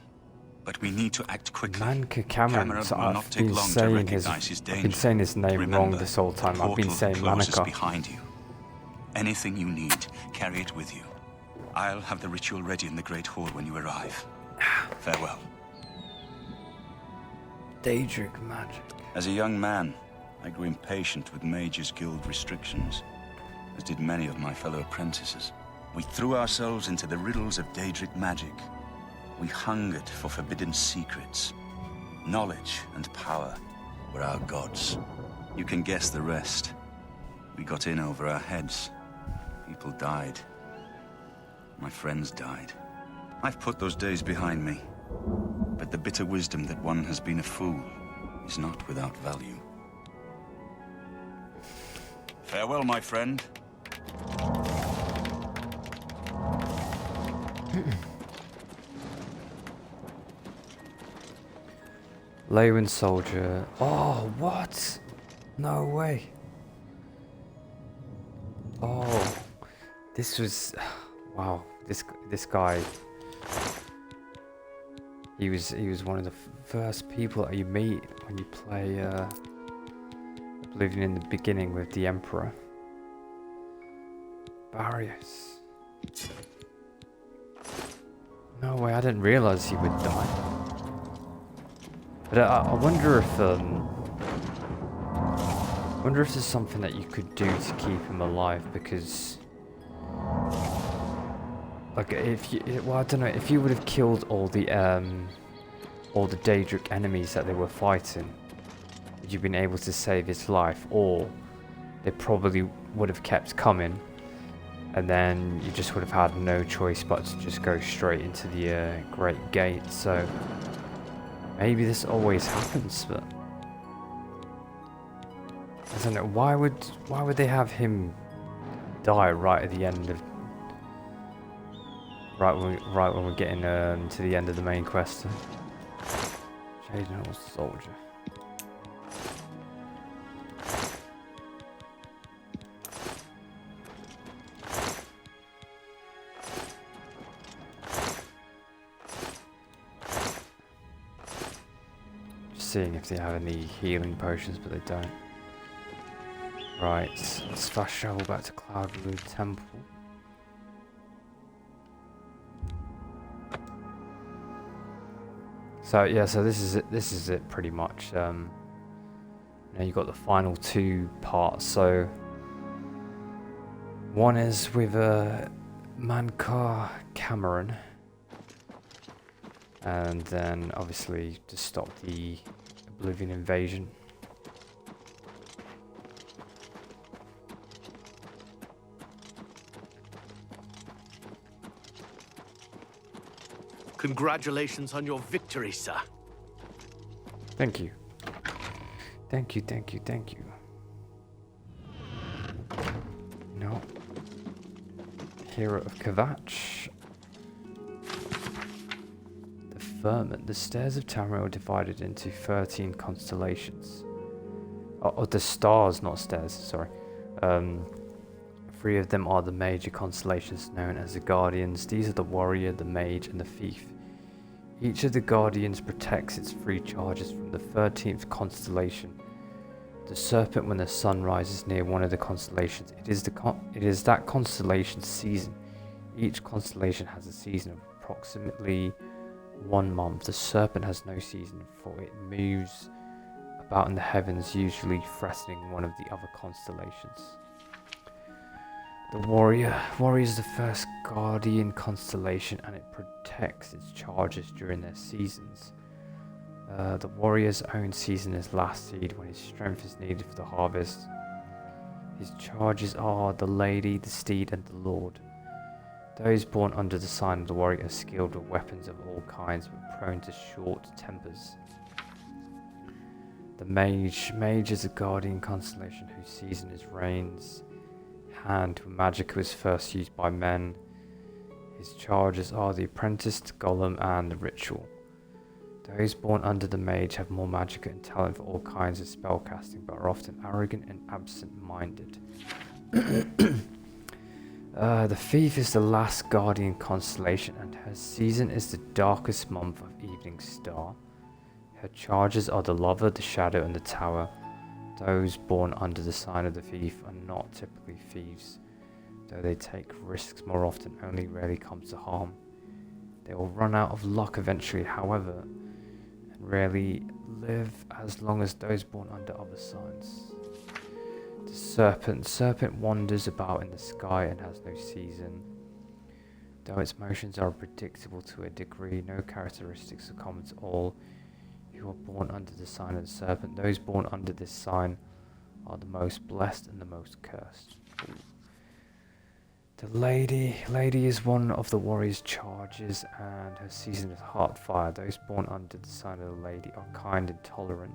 B: But we need to act quickly.
A: Manca Cameron, so
B: will not take long to recognize his danger.
A: I've been saying his name
B: Remember,
A: wrong this whole time. I've been saying Manca.
B: Behind you. Anything you need, carry it with you. I'll have the ritual ready in the Great Hall when you arrive. Farewell.
A: Daedric magic.
B: As a young man, I grew impatient with Mages Guild restrictions, as did many of my fellow apprentices. We threw ourselves into the riddles of Daedric magic. We hungered for forbidden secrets. Knowledge and power were our gods. You can guess the rest. We got in over our heads. People died. My friends died. I've put those days behind me. But the bitter wisdom that one has been a fool is not without value. Farewell, my friend.
A: Leyland soldier. Oh, what? No way. Oh, this was. Wow, this guy. He was one of the first people that you meet when you play Oblivion in the beginning with the Emperor. Barrios. No way, I didn't realize he would die. But I wonder if there's something that you could do to keep him alive, because like if you, well, I don't know, if you would have killed all the Daedric enemies that they were fighting, would you been able to save his life, or they probably would have kept coming, and then you just would have had no choice but to just go straight into the Great Gate. So maybe this always happens, but I don't know. Why would they have him die right at the end of right when we're getting to the end of the main quest? Jaden soldier. Seeing if they have any healing potions, but they don't. Right, let's fast travel back to Cloudblue Temple. So yeah, so this is it. This is it pretty much. Now you got the final two parts. So one is with Manca Cameron, and then obviously to stop the Oblivion invasion.
D: Congratulations on your victory, sir.
A: Thank you. Thank you, thank you, thank you. No. Hero of Kvatch. The Firmament. The stairs of Tamriel are divided into 13 constellations. Oh, the stars, not stairs, sorry. 3 of them are the major constellations known as the Guardians. These are the Warrior, the Mage, and the Thief. Each of the Guardians protects its 3 charges from the 13th constellation. The Serpent when the sun rises near one of the constellations. It is that constellation's season. Each constellation has a season of approximately 1 month. The Serpent has no season, for it moves about in the heavens, usually threatening one of the other constellations. The Warrior is the first Guardian constellation, and it protects its charges during their seasons. The Warrior's own season is last seed, when his strength is needed for the harvest. His charges are the Lady, the Steed, and the Lord. Those born under the sign of the Warrior are skilled with weapons of all kinds, but prone to short tempers. The Mage is a Guardian constellation whose season is Rain's Hand, when magic was first used by men. His charges are the Apprentice, the Golem, and the Ritual. Those born under the Mage have more magic and talent for all kinds of spellcasting, but are often arrogant and absent-minded. The Thief is the last Guardian constellation, and her season is the darkest month of Evening Star. Her charges are the Lover, the Shadow, and the Tower. Those born under the sign of the Thief are not typically thieves, though they take risks more often, only rarely comes to harm. They will run out of luck eventually, however, and rarely live as long as those born under other signs. The Serpent wanders about in the sky and has no season. Though its motions are predictable to a degree, no characteristics are common to all who are born under the sign of the Serpent. Those born under this sign are the most blessed and the most cursed. The Lady is one of the Warrior's charges, and her season is Heartfire. Those born under the sign of the Lady are kind and tolerant.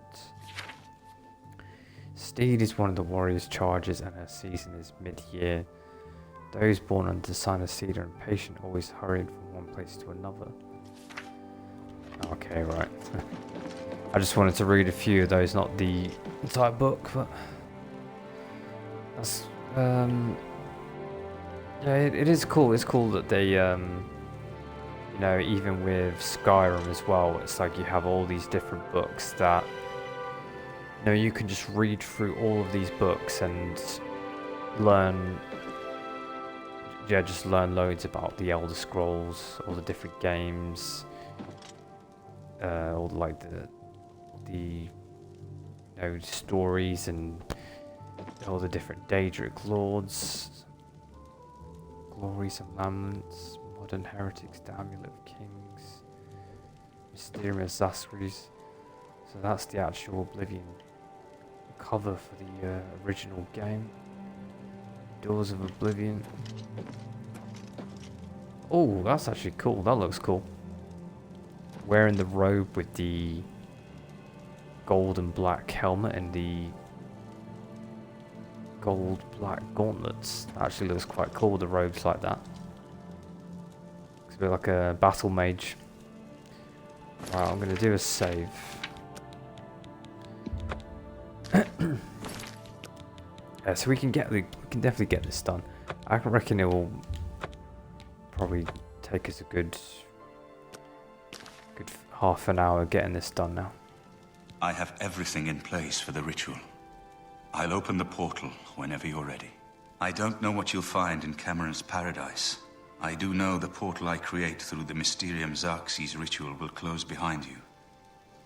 A: Steed is one of the Warrior's charges, and her season is Mid-Year. Those born under the sign of Steed are impatient, always hurrying from one place to another. Okay, right. I just wanted to read a few of those, not the entire book, but that's yeah, it is cool. It's cool that they you know, even with Skyrim as well, it's like you have all these different books that, you know, you can just read through all of these books and learn, just learn loads about the Elder Scrolls, all the different games, all like the you know, stories and all the different Daedric lords, glories and laments, modern heretics, the Amulet of Kings, mysterious Zasris. So that's the actual Oblivion cover for the original game. Doors of Oblivion. Oh, that's actually cool. That looks cool. Wearing the robe with the gold and black helmet and the gold black gauntlets. That actually looks quite cool, the robes like that. Looks a bit like a battle mage. Right, I'm gonna do a save. Yeah, so we can definitely get this done. I reckon it will probably take us a good half an hour getting this done now.
B: I have everything in place for the ritual. I'll open the portal whenever you're ready. I don't know what you'll find in Cameron's paradise. I do know the portal I create through the Mysterium Xarxes ritual will close behind you.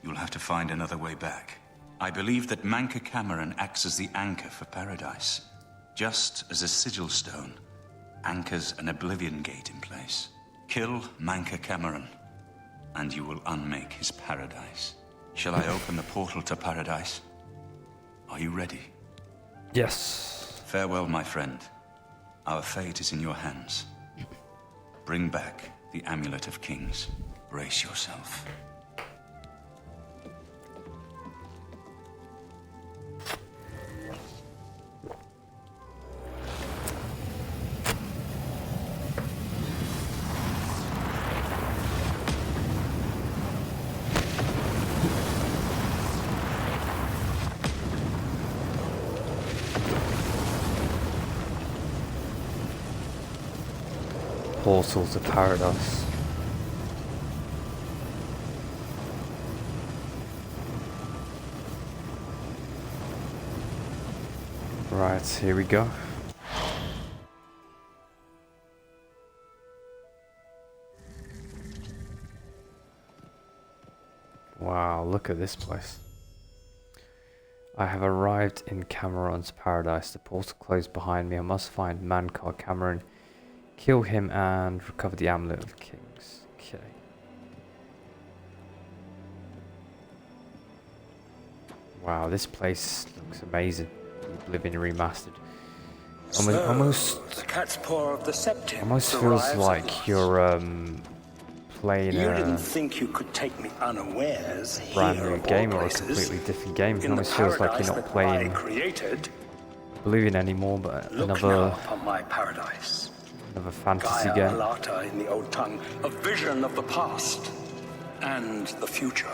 B: You'll have to find another way back. I believe that Manca Cameron acts as the anchor for paradise, just as a sigil stone anchors an Oblivion gate in place. Kill Manca Cameron, and you will unmake his paradise. Shall I open the portal to paradise? Are you ready?
A: Yes.
B: Farewell, my friend. Our fate is in your hands. Bring back the Amulet of Kings. Brace yourself.
A: portal to paradise. Right, here we go. Wow, look at this place. I have arrived in Cameron's paradise. The portal closed behind me. I must find man called Cameron, kill him, and recover the amulet of kings. Okay. Wow, this place looks amazing. Oblivion Remastered. Almost
H: the cat's paw of the Septim
A: almost feels like you're playing
H: you
A: a
H: didn't think you could take me unawares
A: brand
H: here
A: new
H: of all
A: game or a
H: places,
A: completely different game. It
H: in the
A: almost feels like you're
H: paradise
A: not
H: that I
A: playing
H: created.
A: Oblivion anymore, but
H: Look now
A: another
H: upon my paradise.
A: fantasy
H: Gaia
A: game.
H: Alata in the old tongue, a vision of the past and the future.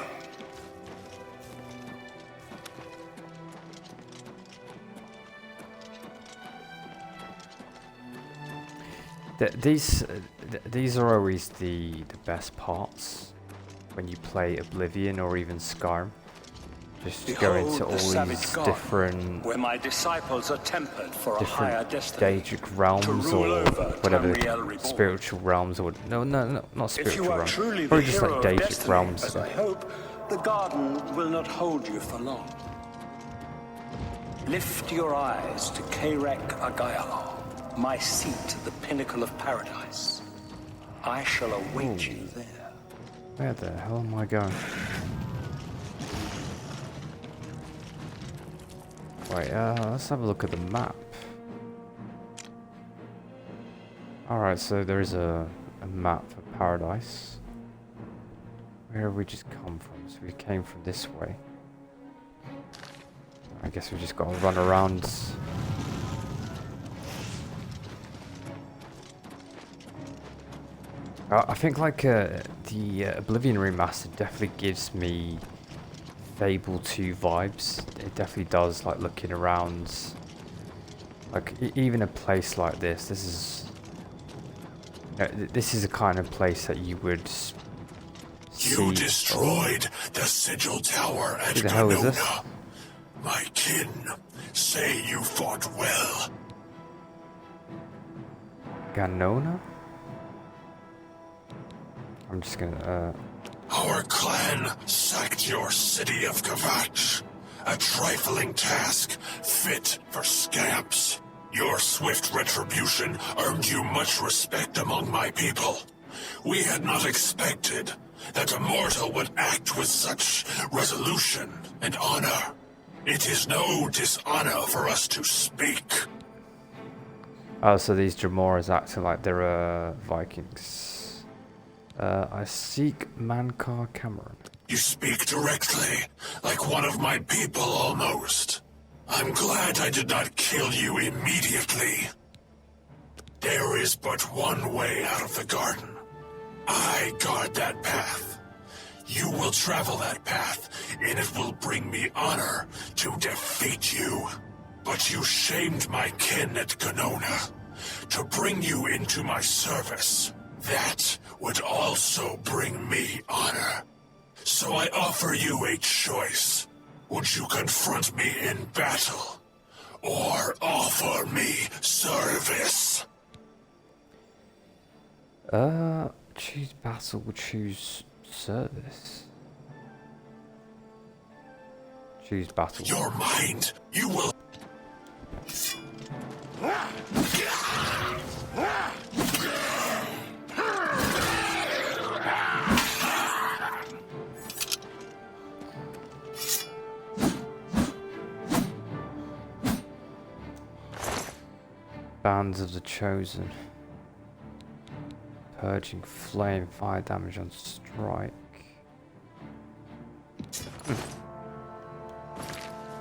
A: These are always the best parts when you play Oblivion or even Skyrim. Just to go into all these different
H: where my disciples are tempered for a higher destiny,
A: Daedric realms or whatever, spiritual realms or no, not spiritual realms. Probably just like Daedric realms.
H: As I hope, the garden will not hold you for long. Lift your eyes to Karek Agayal, my seat at the pinnacle of paradise. I shall await you there.
A: Where the hell am I going? Wait, let's have a look at the map. Alright, so there is a map for paradise. Where have we just come from? So we came from this way. I guess we just gotta run around. I think like the Oblivion Remastered definitely gives me Fable 2 vibes. It definitely does, like looking around. Like even a place like this. This is a kind of place that you would see.
I: You destroyed the Sigil Tower at
A: Who the hell is this?
I: Ganona. My kin say you fought well.
A: Ganona? I'm just gonna,
I: Our clan sacked your city of Kavach. A trifling task, fit for scamps. Your swift retribution earned you much respect among my people. We had not expected that a mortal would act with such resolution and honor. It is no dishonor for us to speak.
A: oh, so these Dramoras acting like they're Vikings. I seek Mankar Cameron.
I: You speak directly, like one of my people almost. I'm glad I did not kill you immediately. There is but one way out of the garden. I guard that path. You will travel that path, and it will bring me honor to defeat you. But you shamed my kin at Ganona. To bring you into my service, that would also bring me honor. So I offer you a choice. Would you confront me in battle, or offer me service?
A: Choose battle, choose service. Choose battle.
I: Your mind, you will...
A: Bands of the Chosen. Purging flame, fire damage on strike.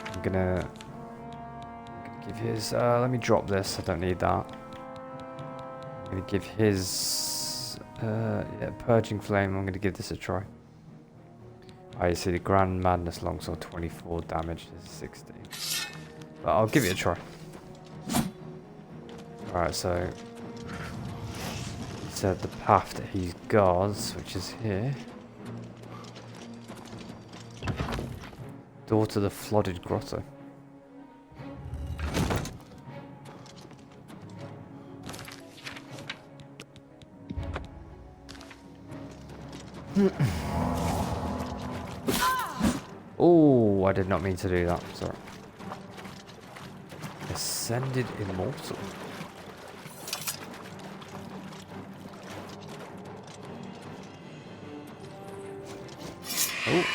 A: I'm gonna give his, let me drop this, I don't need that. I'm gonna give his, yeah, Purging Flame, I'm gonna give this a try. Oh, you see the Grand Madness Longsword, 24 damage, this is 16. But I'll give it a try. Alright, so said the path that he guards, which is here. Door to the flooded grotto. Oh, I did not mean to do that. Sorry. Ascended Immortal. Oh.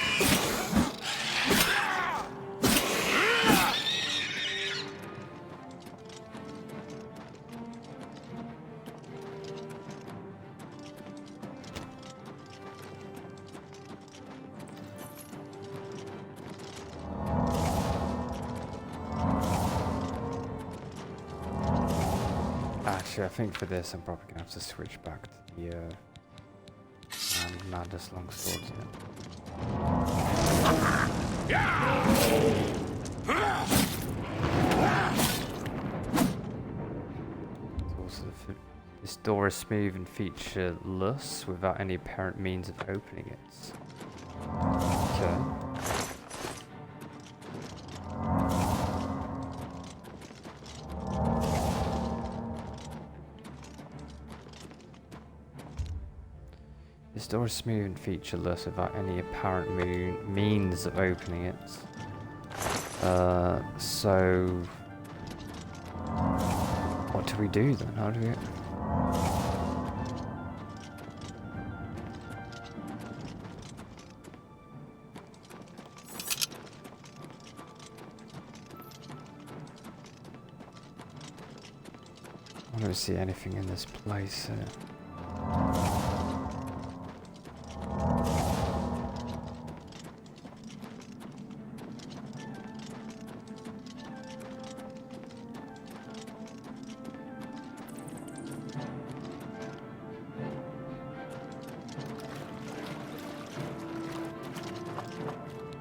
A: Actually, I think for this I'm probably gonna have to switch back to the Madness Longswords. This door is smooth and featureless without any apparent means of opening it. Okay. This door is smooth and featureless without any apparent means of opening it. So what do we do then? How do we... I don't see anything in this place.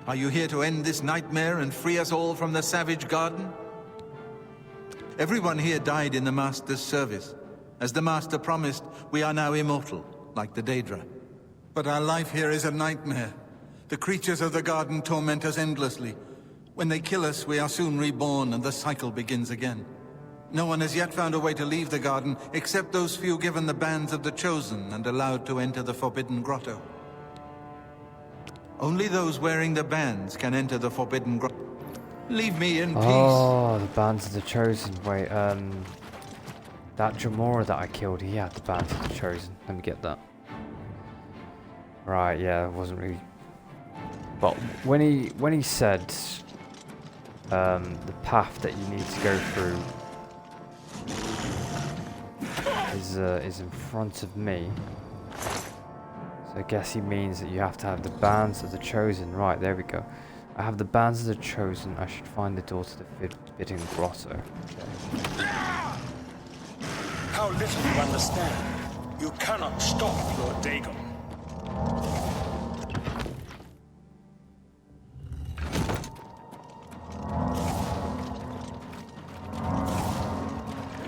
C: Are you here to end this nightmare and free us all from the savage garden? Everyone here died in the Master's service. As the Master promised, we are now immortal, like the Daedra. But our life here is a nightmare. The creatures of the garden torment us endlessly. When they kill us, we are soon reborn and the cycle begins again. No one has yet found a way to leave the garden, except those few given the bands of the Chosen and allowed to enter the Forbidden Grotto. Only those wearing the bands can enter the Forbidden Grotto. Leave me in peace.
A: Oh, the bands of the Chosen. Wait, that Jamora that I killed, he had the bands of the Chosen. Let me get that. Right, yeah, it wasn't really... But when he said the path that you need to go through is in front of me. So I guess he means that you have to have the bands of the Chosen. Right, there we go. I have the bands of the Chosen. I should find the door to the Forbidden Grotto. Okay.
H: How little you understand. You cannot stop Lord Dagon.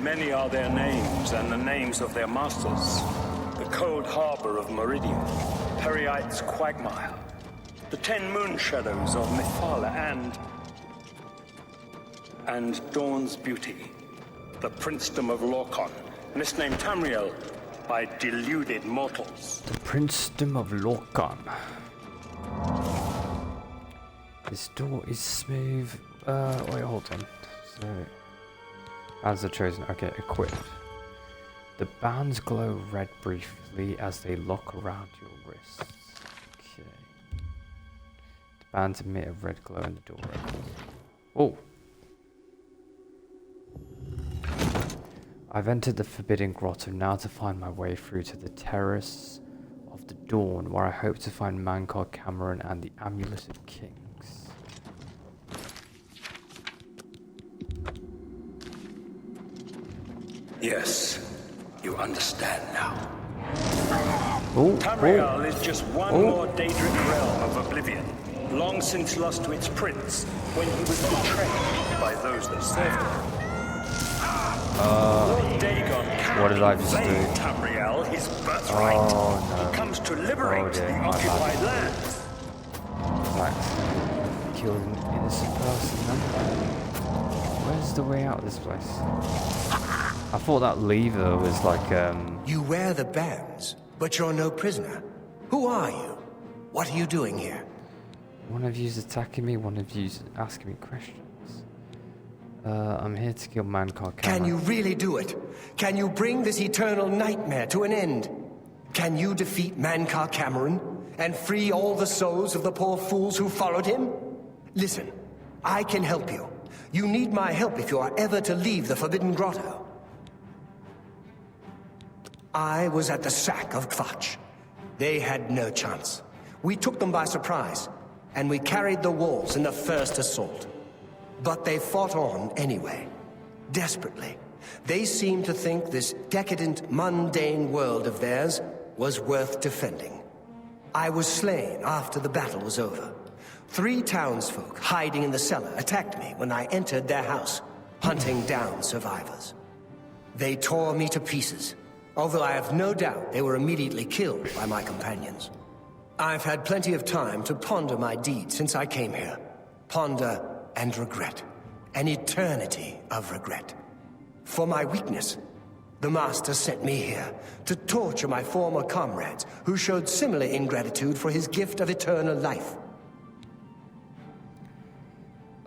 H: Many are their names and the names of their masters. The cold harbor of Meridian, Perioite's quagmire, the 10 moon shadows of Mythala and Dawn's beauty, the princedom of Lorcan, misnamed Tamriel by deluded mortals.
A: The princedom of Lorcan. This door is smooth. Wait, hold on. So, bands are chosen. Okay, equipped. The bands glow red briefly as they lock around your wrists. Okay. The bands emit a red glow and the door opens. Oh! I've entered the Forbidden Grotto now to find my way through to the Terrace of the Dawn, where I hope to find Mankar Cameron and the Amulet of Kings.
H: Yes, you understand now.
A: Oh,
H: Tamriel is just one more Daedric realm of oblivion, long since lost to its prince when he was betrayed by those that served him. Lord Dagon
A: What did I just do?
H: Tamriel his birthright.
A: Oh no.
H: He comes to liberate
A: dear,
H: the
A: my
H: occupied land.
A: Right. Killed an innocent person then. Where's the way out of this place? I thought that lever was like,
J: You wear the bands, but you're no prisoner. Who are you? What are you doing here?
A: one of you's attacking me, one of you's asking me questions. I'm here to kill Mankar Cameron.
J: Can you really do it? Can you bring this eternal nightmare to an end? Can you defeat Mankar Cameron and free all the souls of the poor fools who followed him? Listen, I can help you. You need my help if you are ever to leave the Forbidden Grotto. I was at the sack of Kvatch. They had no chance. We took them by surprise, and we carried the walls in the first assault. But they fought on anyway, desperately. They seemed to think this decadent, mundane world of theirs was worth defending. I was slain after the battle was over. 3 townsfolk hiding in the cellar attacked me when I entered their house, hunting down survivors. They tore me to pieces, although I have no doubt they were immediately killed by my companions. I've had plenty of time to ponder my deeds since I came here. Ponder and regret. An eternity of regret. For my weakness, the Master sent me here to torture my former comrades who showed similar ingratitude for his gift of eternal life.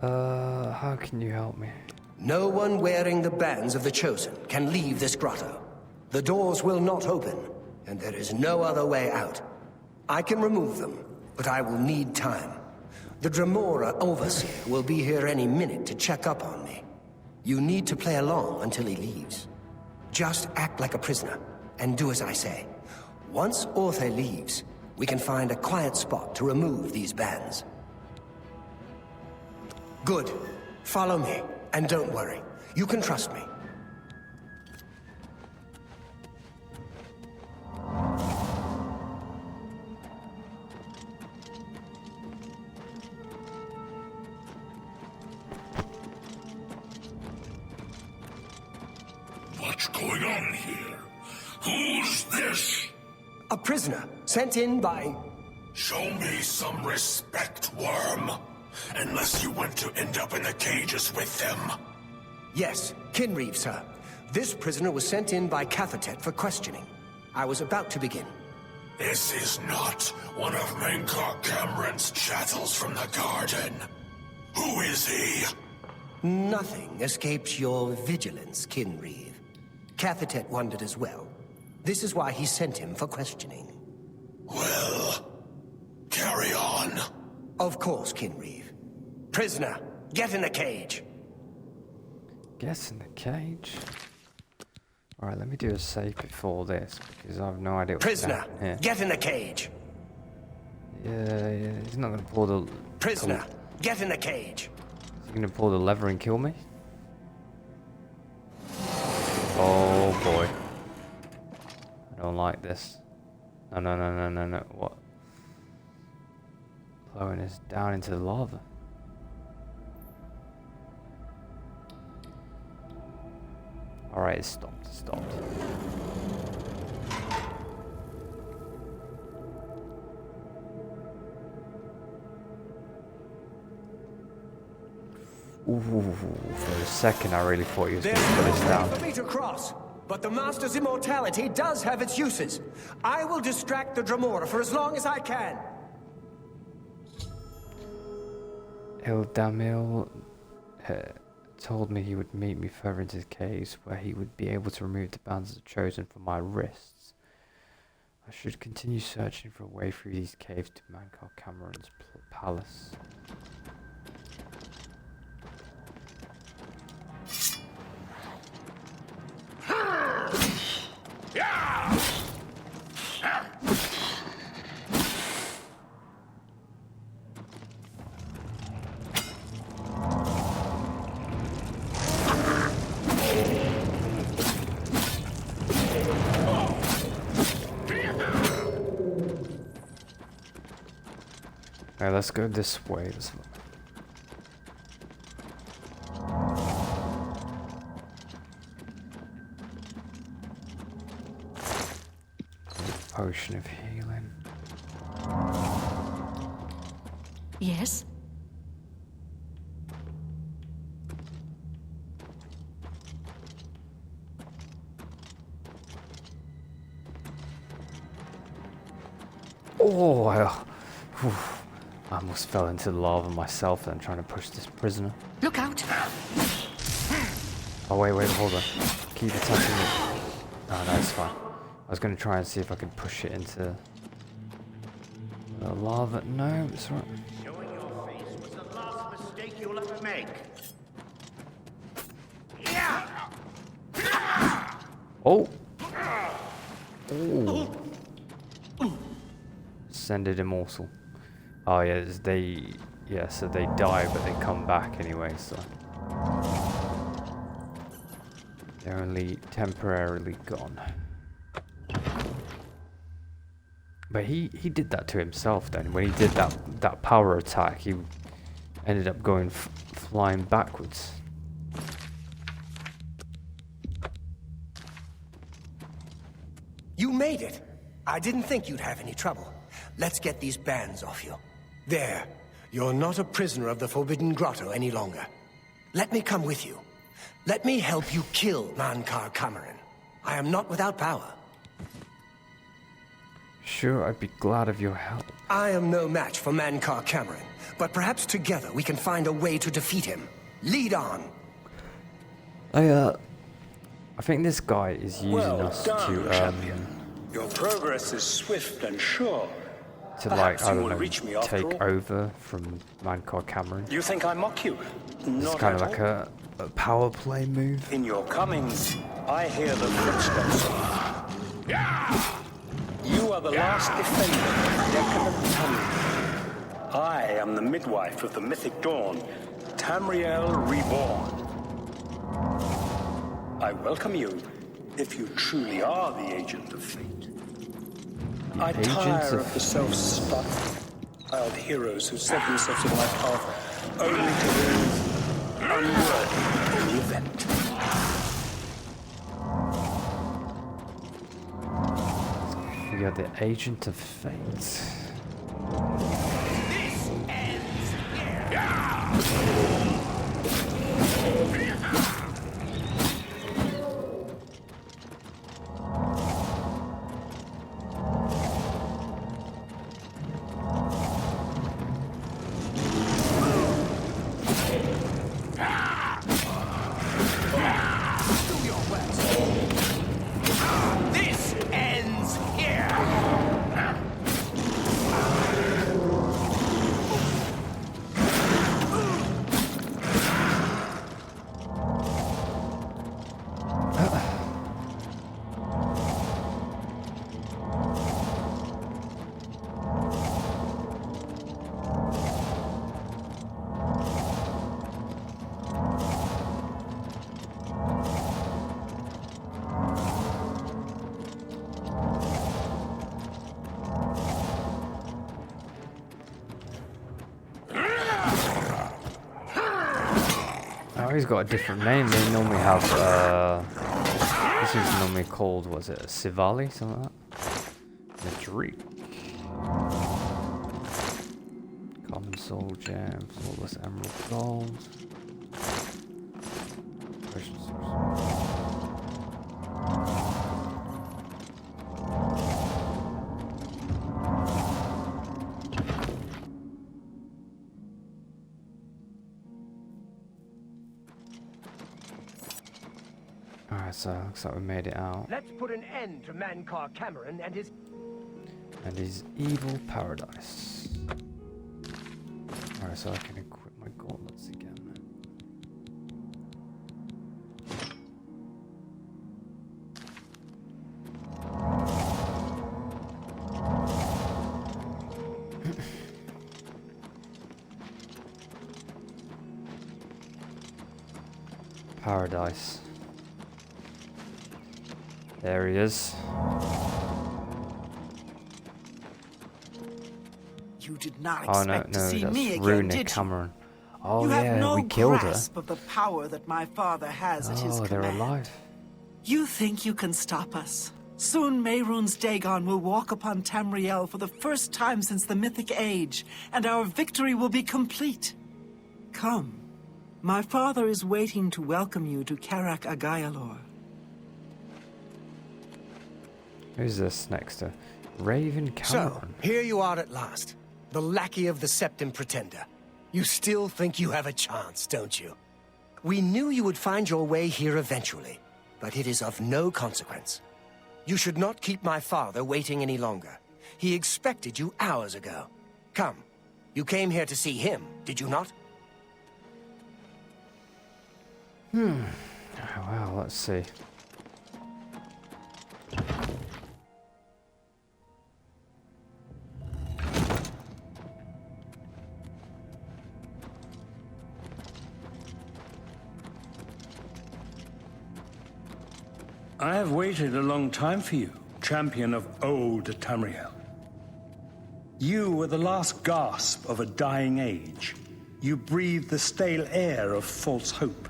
A: How can you help me?
J: No one wearing the bands of the Chosen can leave this grotto. The doors will not open, and there is no other way out. I can remove them, but I will need time. The Dremora Overseer will be here any minute to check up on me. You need to play along until he leaves. Just act like a prisoner, and do as I say. Once Orthe leaves, we can find a quiet spot to remove these bands. Good. Follow me, and don't worry. You can trust me.
I: What's going on here? Who's this?
J: A prisoner, sent in by...
I: Show me some respect, worm. Unless you want to end up in the cages with them.
J: Yes, Kinreeve, sir. This prisoner was sent in by Cathatet for questioning. I was about to begin.
I: This is not one of Mankar Cameron's chattels from the garden. Who is he?
J: Nothing escapes your vigilance, Kinreeve. Cathatet wondered as well. This is why he sent him for questioning.
I: Well, carry on.
J: Of course, Kinreeve. Prisoner, get in the cage.
A: Get in the cage? Alright, let me do a save before this, because I have no idea what's
J: Prisoner,
A: here.
J: get in the cage.
A: Yeah, he's not going to pull the...
J: Prisoner, get in the cage.
A: Is he going to pull the lever and kill me? Oh boy. I don't like this. No. What? Lowering us down into the lava. Alright, it stopped. Ooh, for a second I really thought he was going to put us down.
J: For me to cross, but the Master's immortality does have its uses. I will distract the Dremora for as long as I can.
A: Eldamil told me he would meet me further into the caves, where he would be able to remove the bands of the Chosen from my wrists. I should continue searching for a way through these caves to Mankar Cameron's palace. Alright, let's go this way. Potion of healing.
E: Yes?
A: Oh, I almost fell into the lava myself then, trying to push this prisoner.
E: Look out!
A: Oh, wait, hold on. Keep attacking it. Oh, no, it's fine. I was going to try and see if I could push it into the lava. No, it's right.
K: Showing your face was the last mistake you'll ever make.
A: Oh! Ooh. Ascended immortal. Oh yeah, so they die but they come back anyway, so they're only temporarily gone. But he did that to himself then. When he did that power attack, he ended up going flying backwards.
J: You made it. I didn't think you'd have any trouble. Let's get these bands off you. There. You're not a prisoner of the Forbidden Grotto any longer. Let me come with you. Let me help you kill Mankar Cameron. I am not without power.
A: Sure, I'd be glad of your help.
J: I am no match for Mankar Cameron, but perhaps together we can find a way to defeat him. Lead on.
A: I think this guy is using us to
H: champion. Your progress is swift and sure.
A: To like, I don't know, take over from Mankar Cameron.
H: You think I mock you?
A: It's kind of like a power play move.
H: In your comings, I hear the footsteps. You are the last defender of decadent Tamriel. I am the midwife of the mythic dawn, Tamriel Reborn. I welcome you, if you truly are the agent of fate. I tire of the self-styled heroes who set themselves in my path only to prove unworthy in the event.
A: We are the agent of fate.
K: This ends here.
A: He's got a different name. They normally have, this is normally called, was it, Sivali, something like that? Madrid. Common soul gem, flawless emerald gold. Precious source. Alright, so looks like we made it out.
J: Let's put an end to Mankar Cameron and his
A: evil paradise. Alright, so I can equip my gauntlets again. Paradise. There he is.
L: You did not expect to see me again,
A: Runic
L: did you?
A: Cameron. Oh
L: you
A: yeah,
L: have no
A: we killed her.
L: grasp of the power that my father has at his
A: Oh, they're
L: command.
A: alive.
L: You think you can stop us? Soon Mehrunes Dagon will walk upon Tamriel for the first time since the Mythic Age, and our victory will be complete. Come. My father is waiting to welcome you to Karak Agayalor.
A: Who's this next to? Raven Cameron.
J: So, here you are at last. The lackey of the Septim Pretender. You still think you have a chance, don't you? We knew you would find your way here eventually, but it is of no consequence. You should not keep my father waiting any longer. He expected you hours ago. Come. You came here to see him, did you not?
A: Oh, well, let's see.
H: I have waited a long time for you, champion of old Tamriel. You were the last gasp of a dying age. You breathed the stale air of false hope.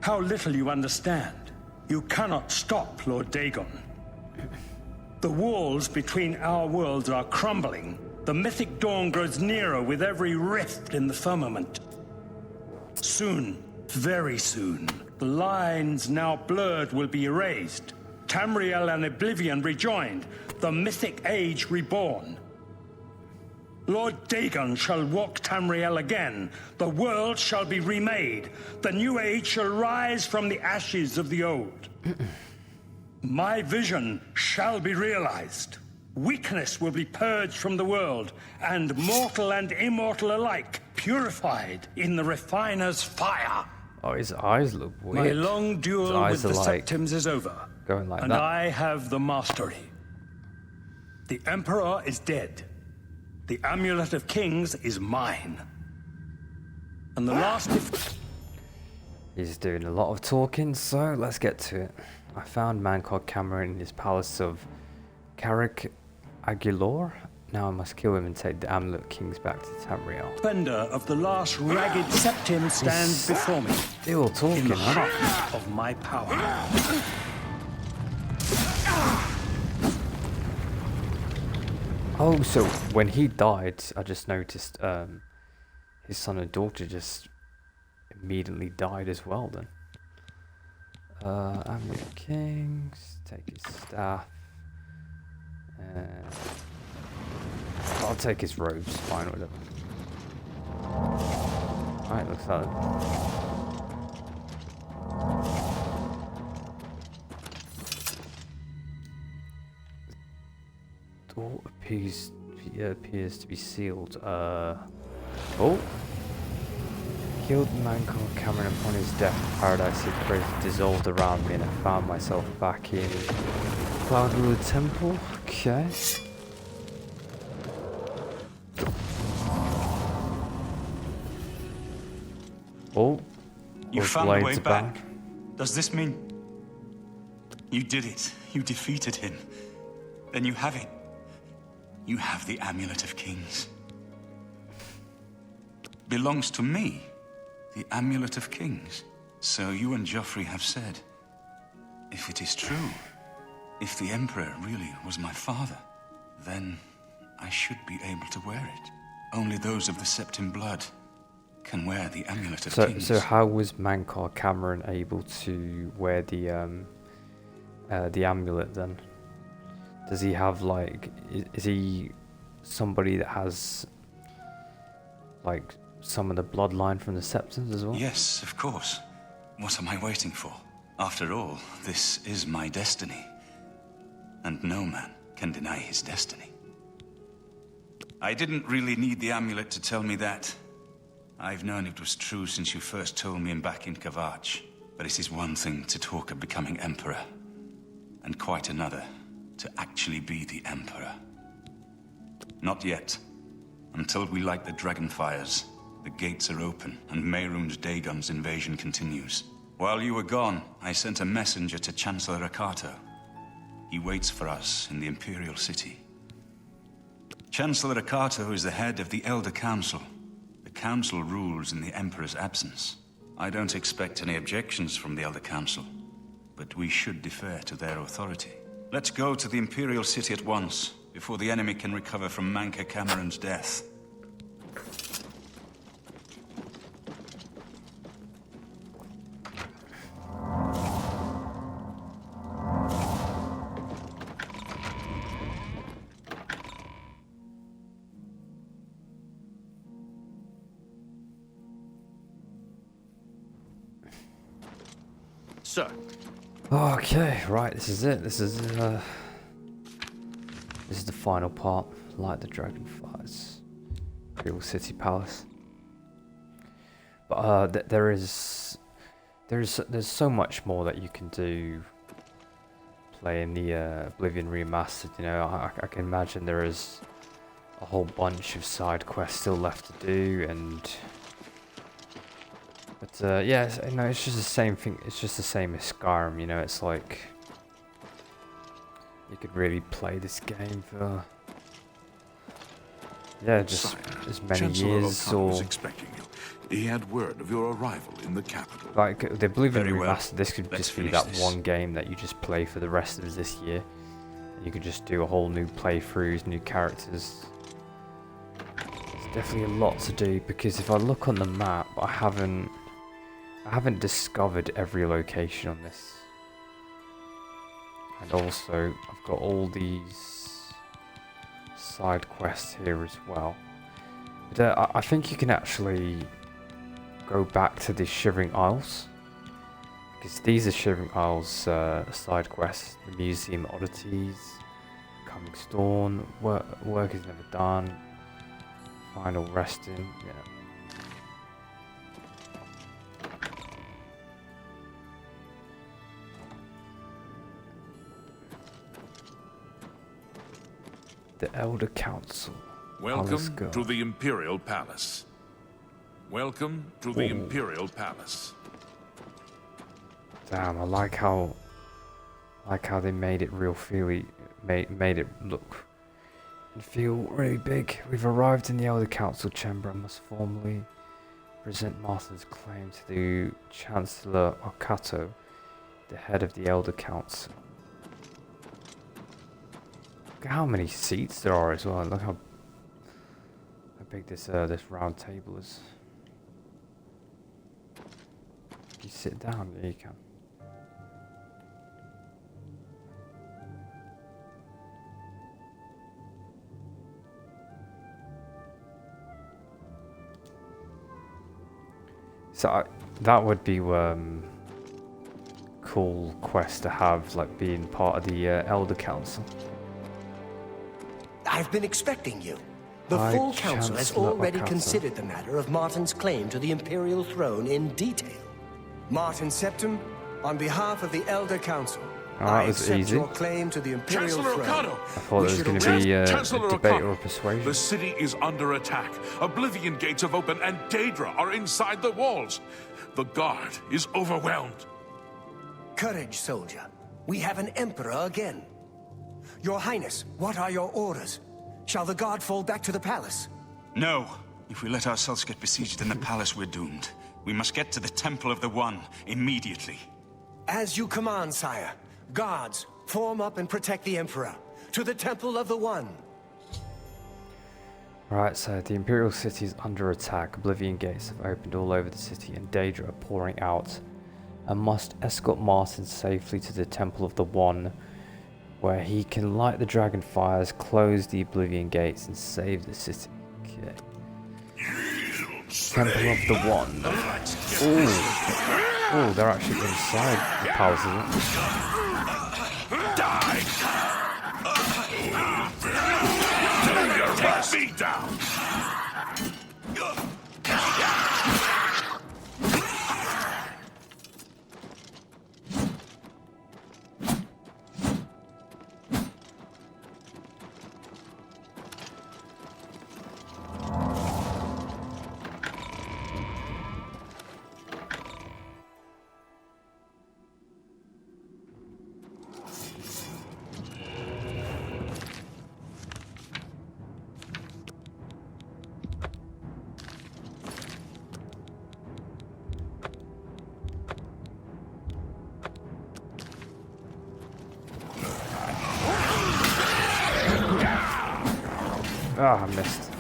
H: How little you understand. You cannot stop Lord Dagon. The walls between our worlds are crumbling. The mythic dawn grows nearer with every rift in the firmament. Soon, very soon, the lines now blurred will be erased. Tamriel and Oblivion rejoined, the mythic age reborn. Lord Dagon shall walk Tamriel again. The world shall be remade. The new age shall rise from the ashes of the old. My vision shall be realized. Weakness will be purged from the world, and mortal and immortal alike purified in the refiner's fire.
A: Oh, his eyes look weird.
H: My long duel with the Septims is over,
A: going like
H: and
A: that.
H: I have the mastery. The Emperor is dead. The Amulet of Kings is mine. And the last...
A: He's doing a lot of talking, so let's get to it. I found a man called Cameron in his palace of Karak Agayalor. Now I must kill him and take the Amulet of Kings back to Tamriel.
H: Splendor of the last ragged Septim stands before me.
A: Still talking,
H: in the
A: huh?
H: heart of my power.
A: Oh, so when he died, I just noticed his son and daughter just immediately died as well then. Amulet of Kings, take his staff. I'll take his robes, fine, whatever. Alright, looks like the door appears to be sealed. Oh! Killed the man called Cameron upon his death. Paradise he created dissolved around me and I found myself back in Cloudwood Temple. Okay. Oh,
G: you found the way back. Does this mean you did it? You defeated him. Then you have it. You have the Amulet of Kings. Belongs to me. The Amulet of Kings. So you and Joffrey have said, if it is true, if the Emperor really was my father, then I should be able to wear it. Only those of the Septim blood can wear the Amulet of Kings.
A: So how was Mankar Cameron able to wear the amulet then? Does he have like, is he somebody that has like some of the bloodline from the Septims as well?
G: Yes, of course. What am I waiting for? After all, this is my destiny. And no man can deny his destiny. I didn't really need the amulet to tell me that. I've known it was true since you first told me back in Kavach. But it is one thing to talk of becoming Emperor, and quite another to actually be the Emperor. Not yet. Until we light the dragon fires, the gates are open, and Mehrunes Dagon's invasion continues. While you were gone, I sent a messenger to Chancellor Akato. He waits for us in the Imperial City. Chancellor Akato is the head of the Elder Council. The Council rules in the Emperor's absence. I don't expect any objections from the Elder Council, but we should defer to their authority.
B: Let's go to the Imperial City at once, before the enemy can recover from Manca Cameron's death.
D: Sir.
A: Okay, right, this is it. This is the final part. Light the Dragonfires. Imperial City Palace. But there's so much more that you can do playing the Oblivion Remastered. You know, I can imagine there is a whole bunch of side quests still left to do, but yeah, you know, it's just the same thing. It's just the same as Skyrim. You know, it's like you could really play this game for just as many
F: Chancellor
A: years
F: O'Connor
A: or.
F: was expecting you. He had word of your arrival in the capital.
A: Like the Oblivion Remastered,
B: well.
A: this could
B: Let's
A: just be
B: finish
A: that
B: this.
A: one game that you just play for the rest of this year. You could just do a whole new playthroughs, new characters. There's definitely a lot to do, because if I look on the map, I haven't discovered every location on this. And also, I've got all these side quests here as well. But I think you can actually go back to the Shivering Isles, because these are Shivering Isles side quests. The Museum Oddities, Coming Storm, work is never done, Final Resting, yeah. The Elder Council.
F: Welcome to the Imperial Palace. Welcome to the Imperial Palace.
A: Damn, I like how they made it real feely, made it look and feel really big. We've arrived in the Elder Council chamber and must formally present Martha's claim to the Chancellor Okato, the head of the Elder Council. Look at how many seats there are as well. Look how big this round table is. You sit down, yeah, you can. So that would be cool quest to have, like being part of the Elder Council.
J: I've been expecting you. The full council has already considered the matter of Martin's claim to the Imperial throne in detail. Martin Septim, on behalf of the Elder Council, I accept your claim to the Imperial throne.
A: I thought there was going to be a debate or a persuasion.
F: The city is under attack. Oblivion gates have opened and Daedra are inside the walls. The guard is overwhelmed.
J: Courage, soldier. We have an emperor again. Your Highness, what are your orders? Shall the guard fall back to the palace?
B: No. If we let ourselves get besieged in the palace, we're doomed. We must get to the Temple of the One immediately.
J: As you command, sire. Guards, form up and protect the Emperor. To the Temple of the One.
A: Right, so the Imperial City is under attack. Oblivion gates have opened all over the city and Daedra are pouring out. I must escort Martin safely to the Temple of the One, where he can light the dragon fires, close the Oblivion gates, and save the city. Okay. Temple of the One. Oh, they're actually inside the palace, isn't it?
F: Die! Take me down!
A: Ah, I missed.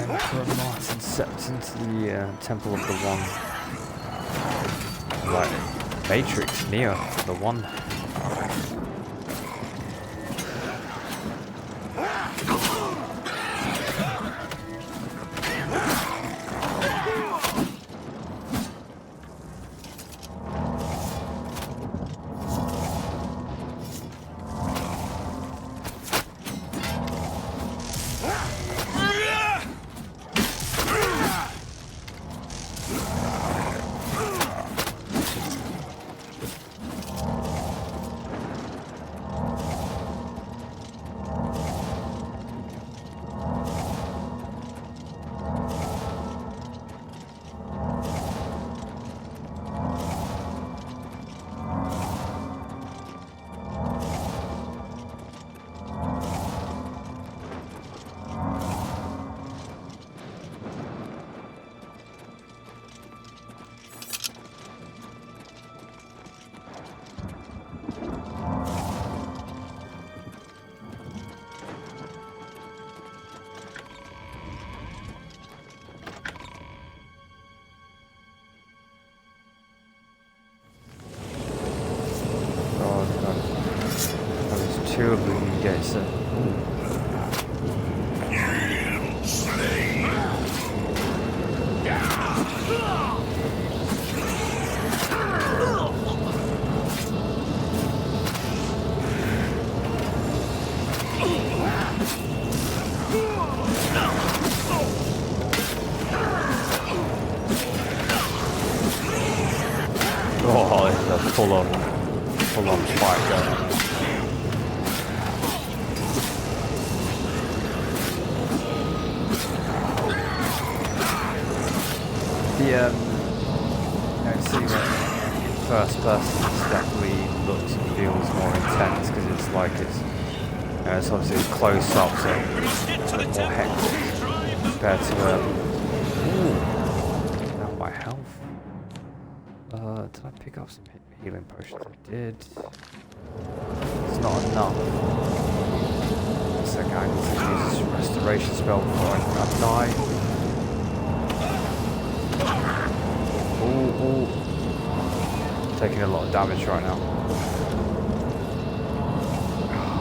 A: Emperor Martin stepped into the Temple of the One. Like Matrix, Neo, the One. Two Oblivion gates there. Oh, it's a full-on fight going on. See that in first person it's definitely looks and feels more intense because it's like it's obviously close up, so it's a bit more hectic compared to now my health. Did I pick up some healing potions? I did. It's not enough. So I need to use this restoration spell before I die. Ooh. Taking a lot of damage right now.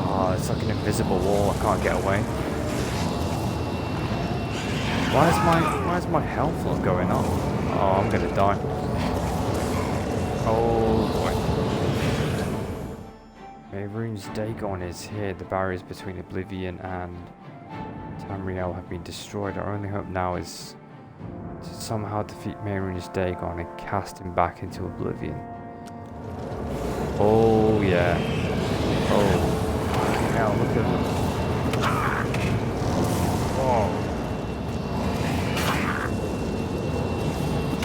A: Oh, it's like an invisible wall, I can't get away. Why is my health not going up? Oh, I'm gonna die. Oh boy. Mehrunes Dagon is here. The barriers between Oblivion and Tamriel have been destroyed. Our only hope now is to somehow defeat Mehrunes Dagon and cast him back into Oblivion. Oh yeah. Oh. Now look at him. Oh.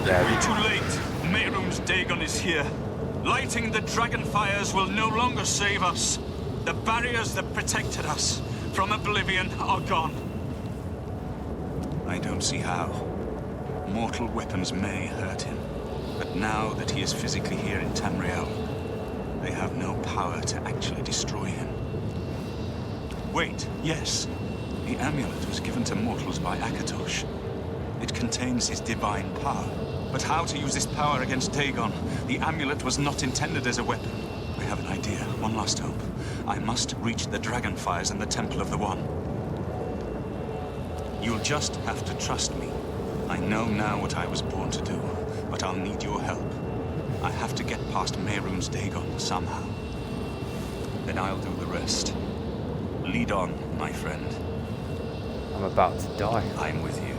G: Yeah. Too late. Mehrunes Dagon is here. Lighting the dragon fires will no longer save us. The barriers that protected us from Oblivion are gone.
B: I don't see how. Mortal weapons may hurt him, but now that he is physically here in Tamriel, they have no power to actually destroy him. Wait, yes. The amulet was given to mortals by Akatosh. It contains his divine power. But how to use this power against Dagon? The amulet was not intended as a weapon. I have an idea, one last hope. I must reach the dragon fires and the Temple of the One. You'll just have to trust me. I know now what I was born to do, but I'll need your help. I have to get past Mehrunes Dagon somehow. Then I'll do the rest. Lead on, my friend.
A: I'm about to die.
B: I'm with you.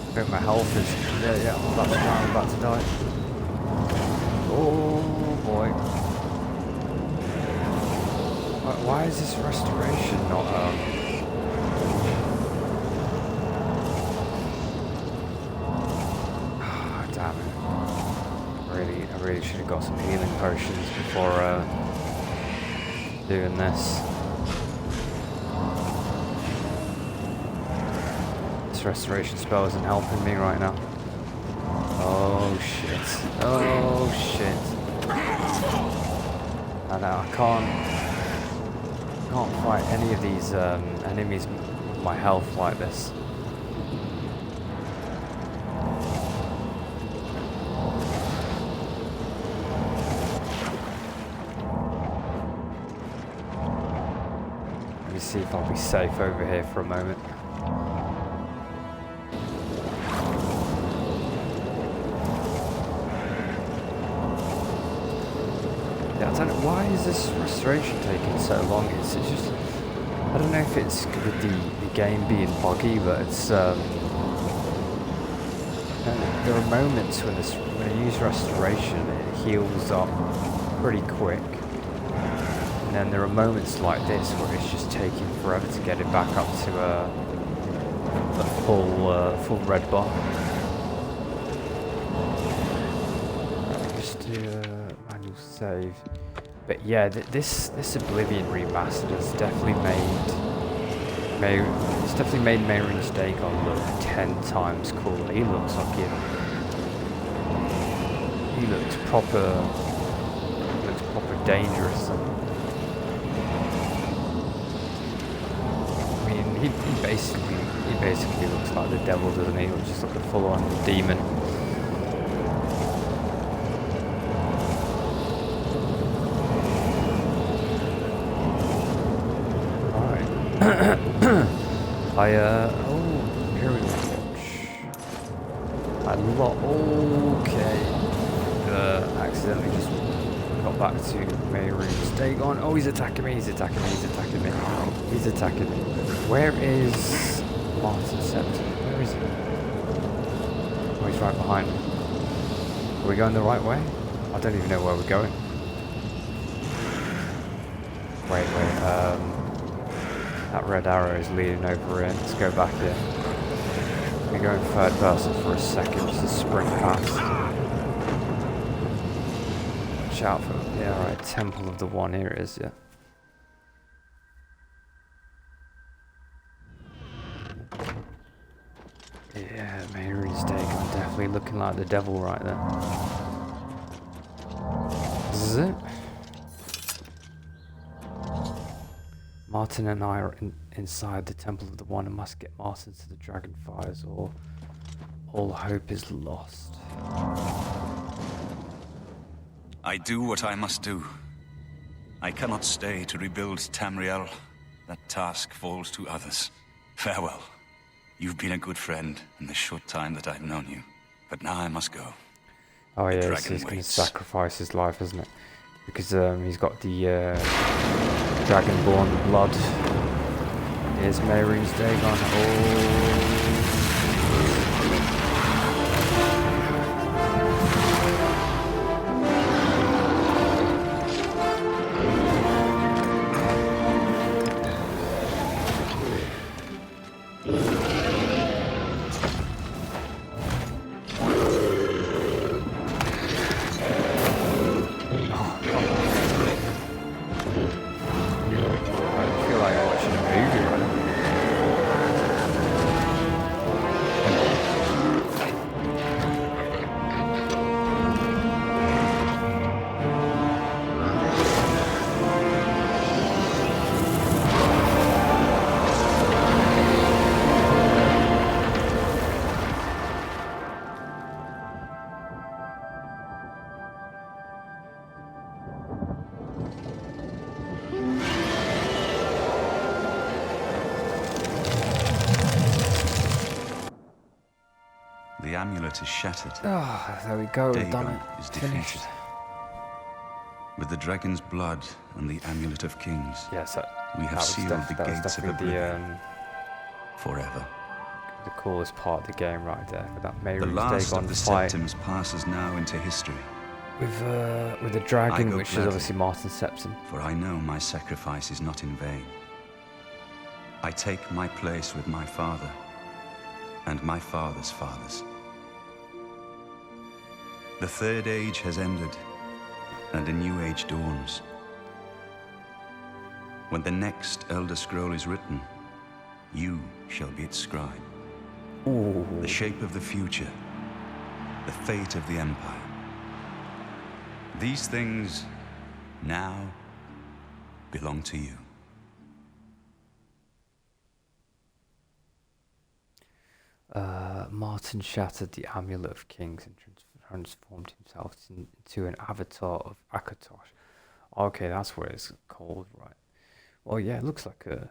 A: I think my health is... Yeah, I'm about to die. Oh boy. Why is this restoration not... Damn it. I really should have got some healing potions before doing this. This restoration spell isn't helping me right now. Oh shit. Oh shit. And I can't fight any of these enemies with my health like this. Let me see if I'll be safe over here for a moment. Yeah, I don't know, why is this restoration taking so long? It's just, I don't know if it's with the game being buggy, but it's, there are moments when I use restoration, it heals up pretty quick. And then there are moments like this where it's just taking forever to get it back up to a full red bar. Just do manual save. But yeah, this Oblivion Remastered has definitely made Mehrunes Dagon look 10 times cooler. He looks like he looks proper dangerous. I mean, he basically looks like the devil, doesn't he? He looks just like a full-on demon. Here we watch. Okay. Accidentally just got back to Mehrunes Dagon. Oh, he's attacking me. Where is Martin Septon? Where is he? Oh, he's right behind me. Are we going the right way? I don't even know where we're going. Wait. That red arrow is leading over here. Let's go back here. We're going third person for a second just to sprint past. Watch out for... Yeah, right. Temple of the One. Here it is, yeah. Yeah, Mehrunes Dagon definitely looking like the devil right there. This is it. Martin and I are inside the Temple of the One and must get Martin to the Dragonfires or all hope is lost.
B: I do what I must do. I cannot stay to rebuild Tamriel. That task falls to others. Farewell. You've been a good friend in the short time that I've known you. But now I must go.
A: Oh yeah, so he's going to sacrifice his life, isn't it? Because he's got the Dragonborn blood. Here's Mehrunes Dagon.
B: The amulet is shattered.
A: Oh, there we go. We've done it.
B: Is defeated. With the dragon's blood and the amulet of kings,
A: yes,
B: we have sealed the gates of Oblivion forever.
A: The coolest part of the game, right there, with that Mehrunes Dagon
B: fight. The last of the
A: fight.
B: Septims passes now into history.
A: With the dragon, which is obviously Martin Septon.
B: For I know my sacrifice is not in vain. I take my place with my father and my father's fathers. The third age has ended, and a new age dawns. When the next Elder Scroll is written, you shall be its scribe.
A: Ooh.
B: The shape of the future, the fate of the Empire. These things now belong to you.
A: Martin shattered the Amulet of Kings and transformed himself into an avatar of Akatosh. Okay, that's what it's called, right? Well, yeah, it looks like a...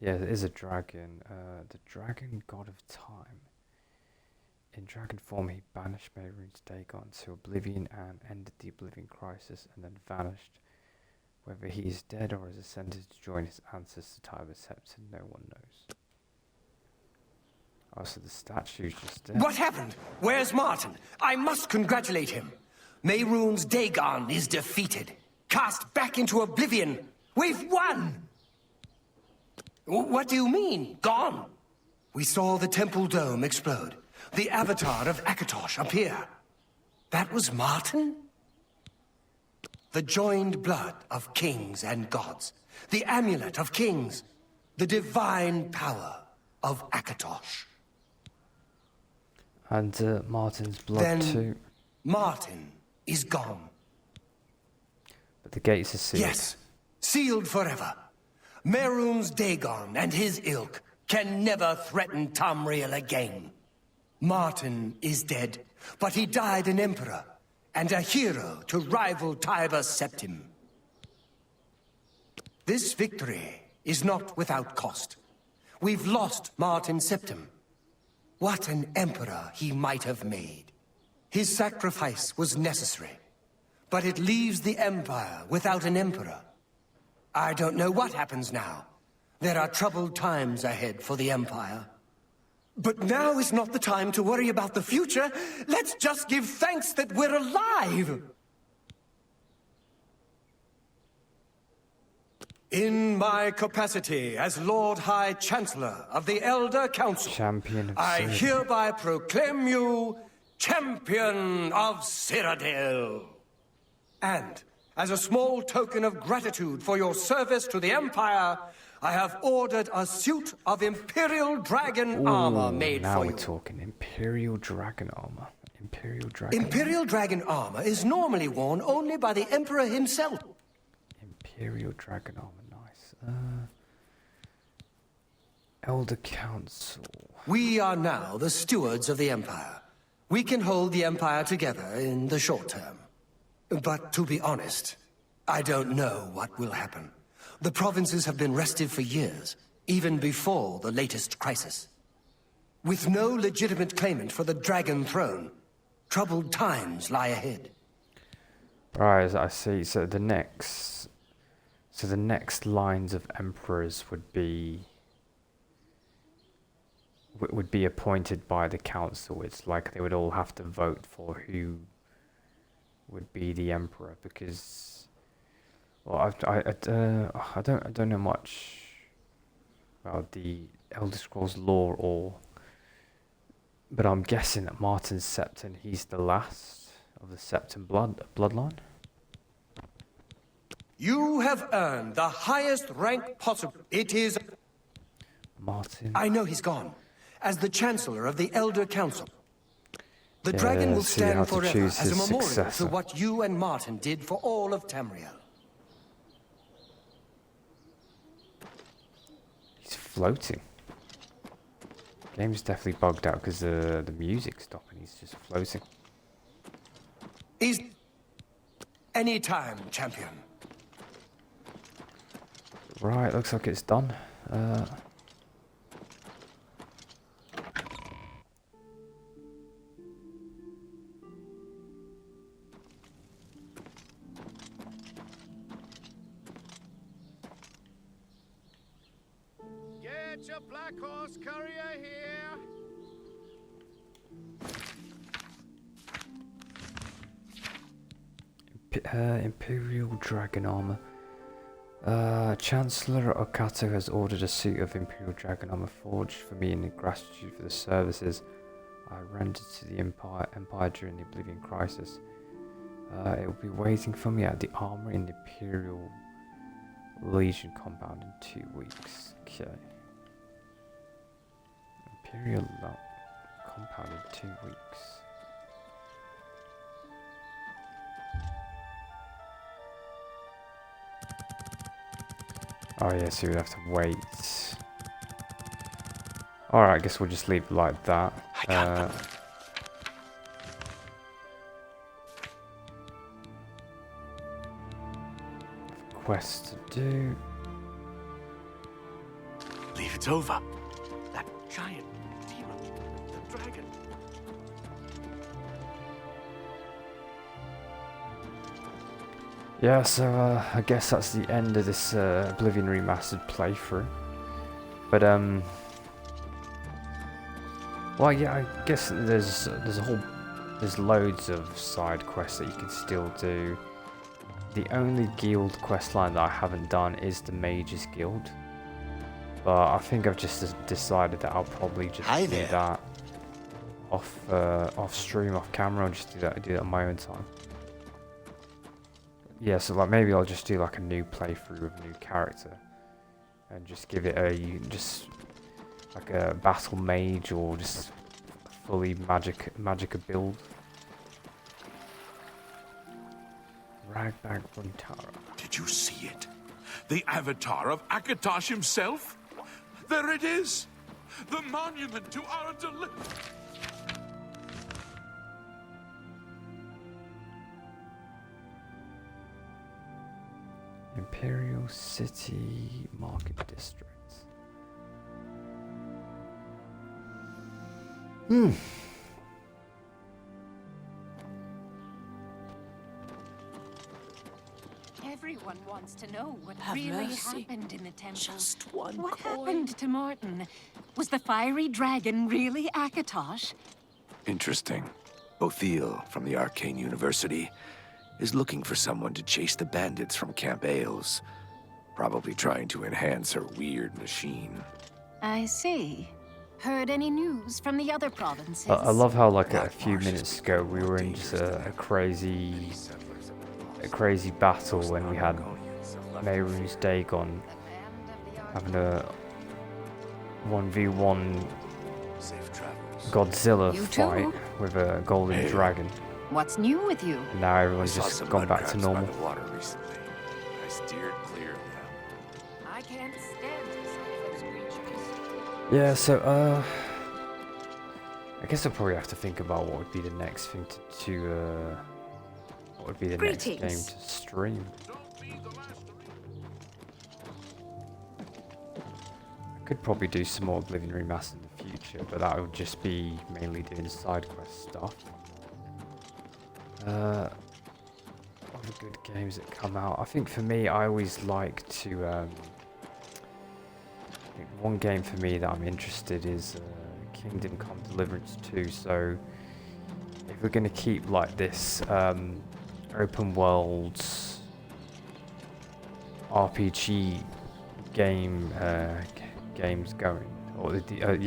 A: Yeah, it is a dragon. The dragon god of time. In dragon form, he banished Mehrunes Dagon to Oblivion and ended the Oblivion crisis and then vanished. Whether he is dead or has ascended to join his ancestor Tiber Septon, no one knows. Oh, so the statue's just dead.
J: What happened? Where's Martin? I must congratulate him. Mehrunes Dagon is defeated. Cast back into Oblivion. We've won! What do you mean, gone? We saw the temple dome explode. The avatar of Akatosh appear. That was Martin? The joined blood of kings and gods. The amulet of kings. The divine power of Akatosh.
A: And Martin's blood too.
J: Martin is gone.
A: But the gates are sealed.
J: Yes, sealed forever. Mehrunes Dagon and his ilk can never threaten Tamriel again. Martin is dead, but he died an emperor and a hero to rival Tiber Septim. This victory is not without cost. We've lost Martin Septim. What an emperor he might have made. His sacrifice was necessary, but it leaves the Empire without an emperor. I don't know what happens now. There are troubled times ahead for the Empire. But now is not the time to worry about the future. Let's just give thanks that we're alive! In my capacity as Lord High Chancellor of the Elder Council, I hereby proclaim you Champion of Cyrodiil. And as a small token of gratitude for your service to the Empire, I have ordered a suit of Imperial Dragon armor made for you.
A: Now we're talking Imperial Dragon armor.
J: Imperial Dragon armor is normally worn only by the Emperor himself.
A: Imperial Dragon armor, nice. Elder Council.
J: We are now the stewards of the Empire. We can hold the Empire together in the short term. But to be honest, I don't know what will happen. The provinces have been restive for years, even before the latest crisis. With no legitimate claimant for the Dragon Throne, troubled times lie ahead.
A: Right, I see. So the next lines of emperors would be appointed by the council. It's like they would all have to vote for who would be the emperor, because well, I don't know much about the Elder Scrolls lore, but I'm guessing that Martin Septon, he's the last of the Septon bloodline.
J: You have earned the highest rank possible. It is
A: Martin.
J: I know he's gone. As the Chancellor of the Elder Council, the dragon will stand forever as a memorial to what you and Martin did for all of Tamriel.
A: He's floating. Game's definitely bugged out because the music's stopping. He's just floating.
J: Is any time, champion.
A: Right, looks like it's done.
K: Get your Black Horse courier here.
A: Imperial Dragon armor. Chancellor Okato has ordered a suit of Imperial Dragon armor forged for me in gratitude for the services I rendered to the Empire during the Oblivion crisis. It will be waiting for me at the armory in the Imperial Legion compound in 2 weeks. Okay. Imperial compound in 2 weeks. Oh yeah, so you would have to wait. Alright, I guess we'll just leave it like that. Quest to do.
D: Leave it over. That giant demon, the dragon.
A: Yeah, so I guess that's the end of this Oblivion Remastered playthrough. But well, yeah, I guess there's loads of side quests that you can still do. The only guild quest line that I haven't done is the Mages Guild, but I think I've just decided that I'll probably just do that off stream, off camera, and just do that on my own time. Yeah, so like maybe I'll just do like a new playthrough with a new character, and just give it like a battle mage or just fully magica build. Ragbag Buntara.
F: Did you see it? The avatar of Akatosh himself? There it is! The monument to our deliverance!
A: Imperial City Market District.
M: Everyone wants to know what really happened in the temple.
D: Just one
M: What
D: coin.
M: happened to Martin? Was the fiery dragon really Akatosh?
N: Interesting. Othil from the Arcane University is looking for someone to chase the bandits from Camp Ailes. Probably trying to enhance her weird machine.
M: I see. Heard any news from the other provinces?
A: I love how like a few minutes ago we were in just a crazy battle when we had Mehrunes Dagon having a 1v1 Godzilla fight with a golden dragon.
M: What's new with you?
A: And now everyone's just gone back to normal.
N: I steered clear of them.
M: I can't stand those creatures.
A: Yeah, so I guess I'll probably have to think about what would be the next thing to what would be the next game to stream. I could probably do some more Oblivion Remastered in the future, but that would just be mainly doing side quest stuff. Other good games that come out. I think for me, I always like to. I think one game for me that I'm interested is Kingdom Come Deliverance 2. So if we're gonna keep like this open world RPG games going, or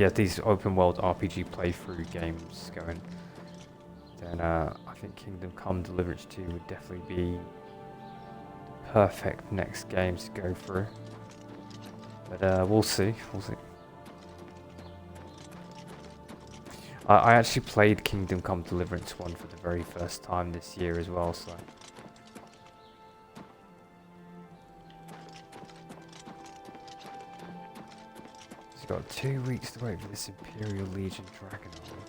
A: these open world RPG playthrough games going, then I think Kingdom Come Deliverance 2 would definitely be the perfect next game to go through. But we'll see. I actually played Kingdom Come Deliverance 1 for the very first time this year as well, so. He's got 2 weeks to wait for this Imperial Legion Dragon Army.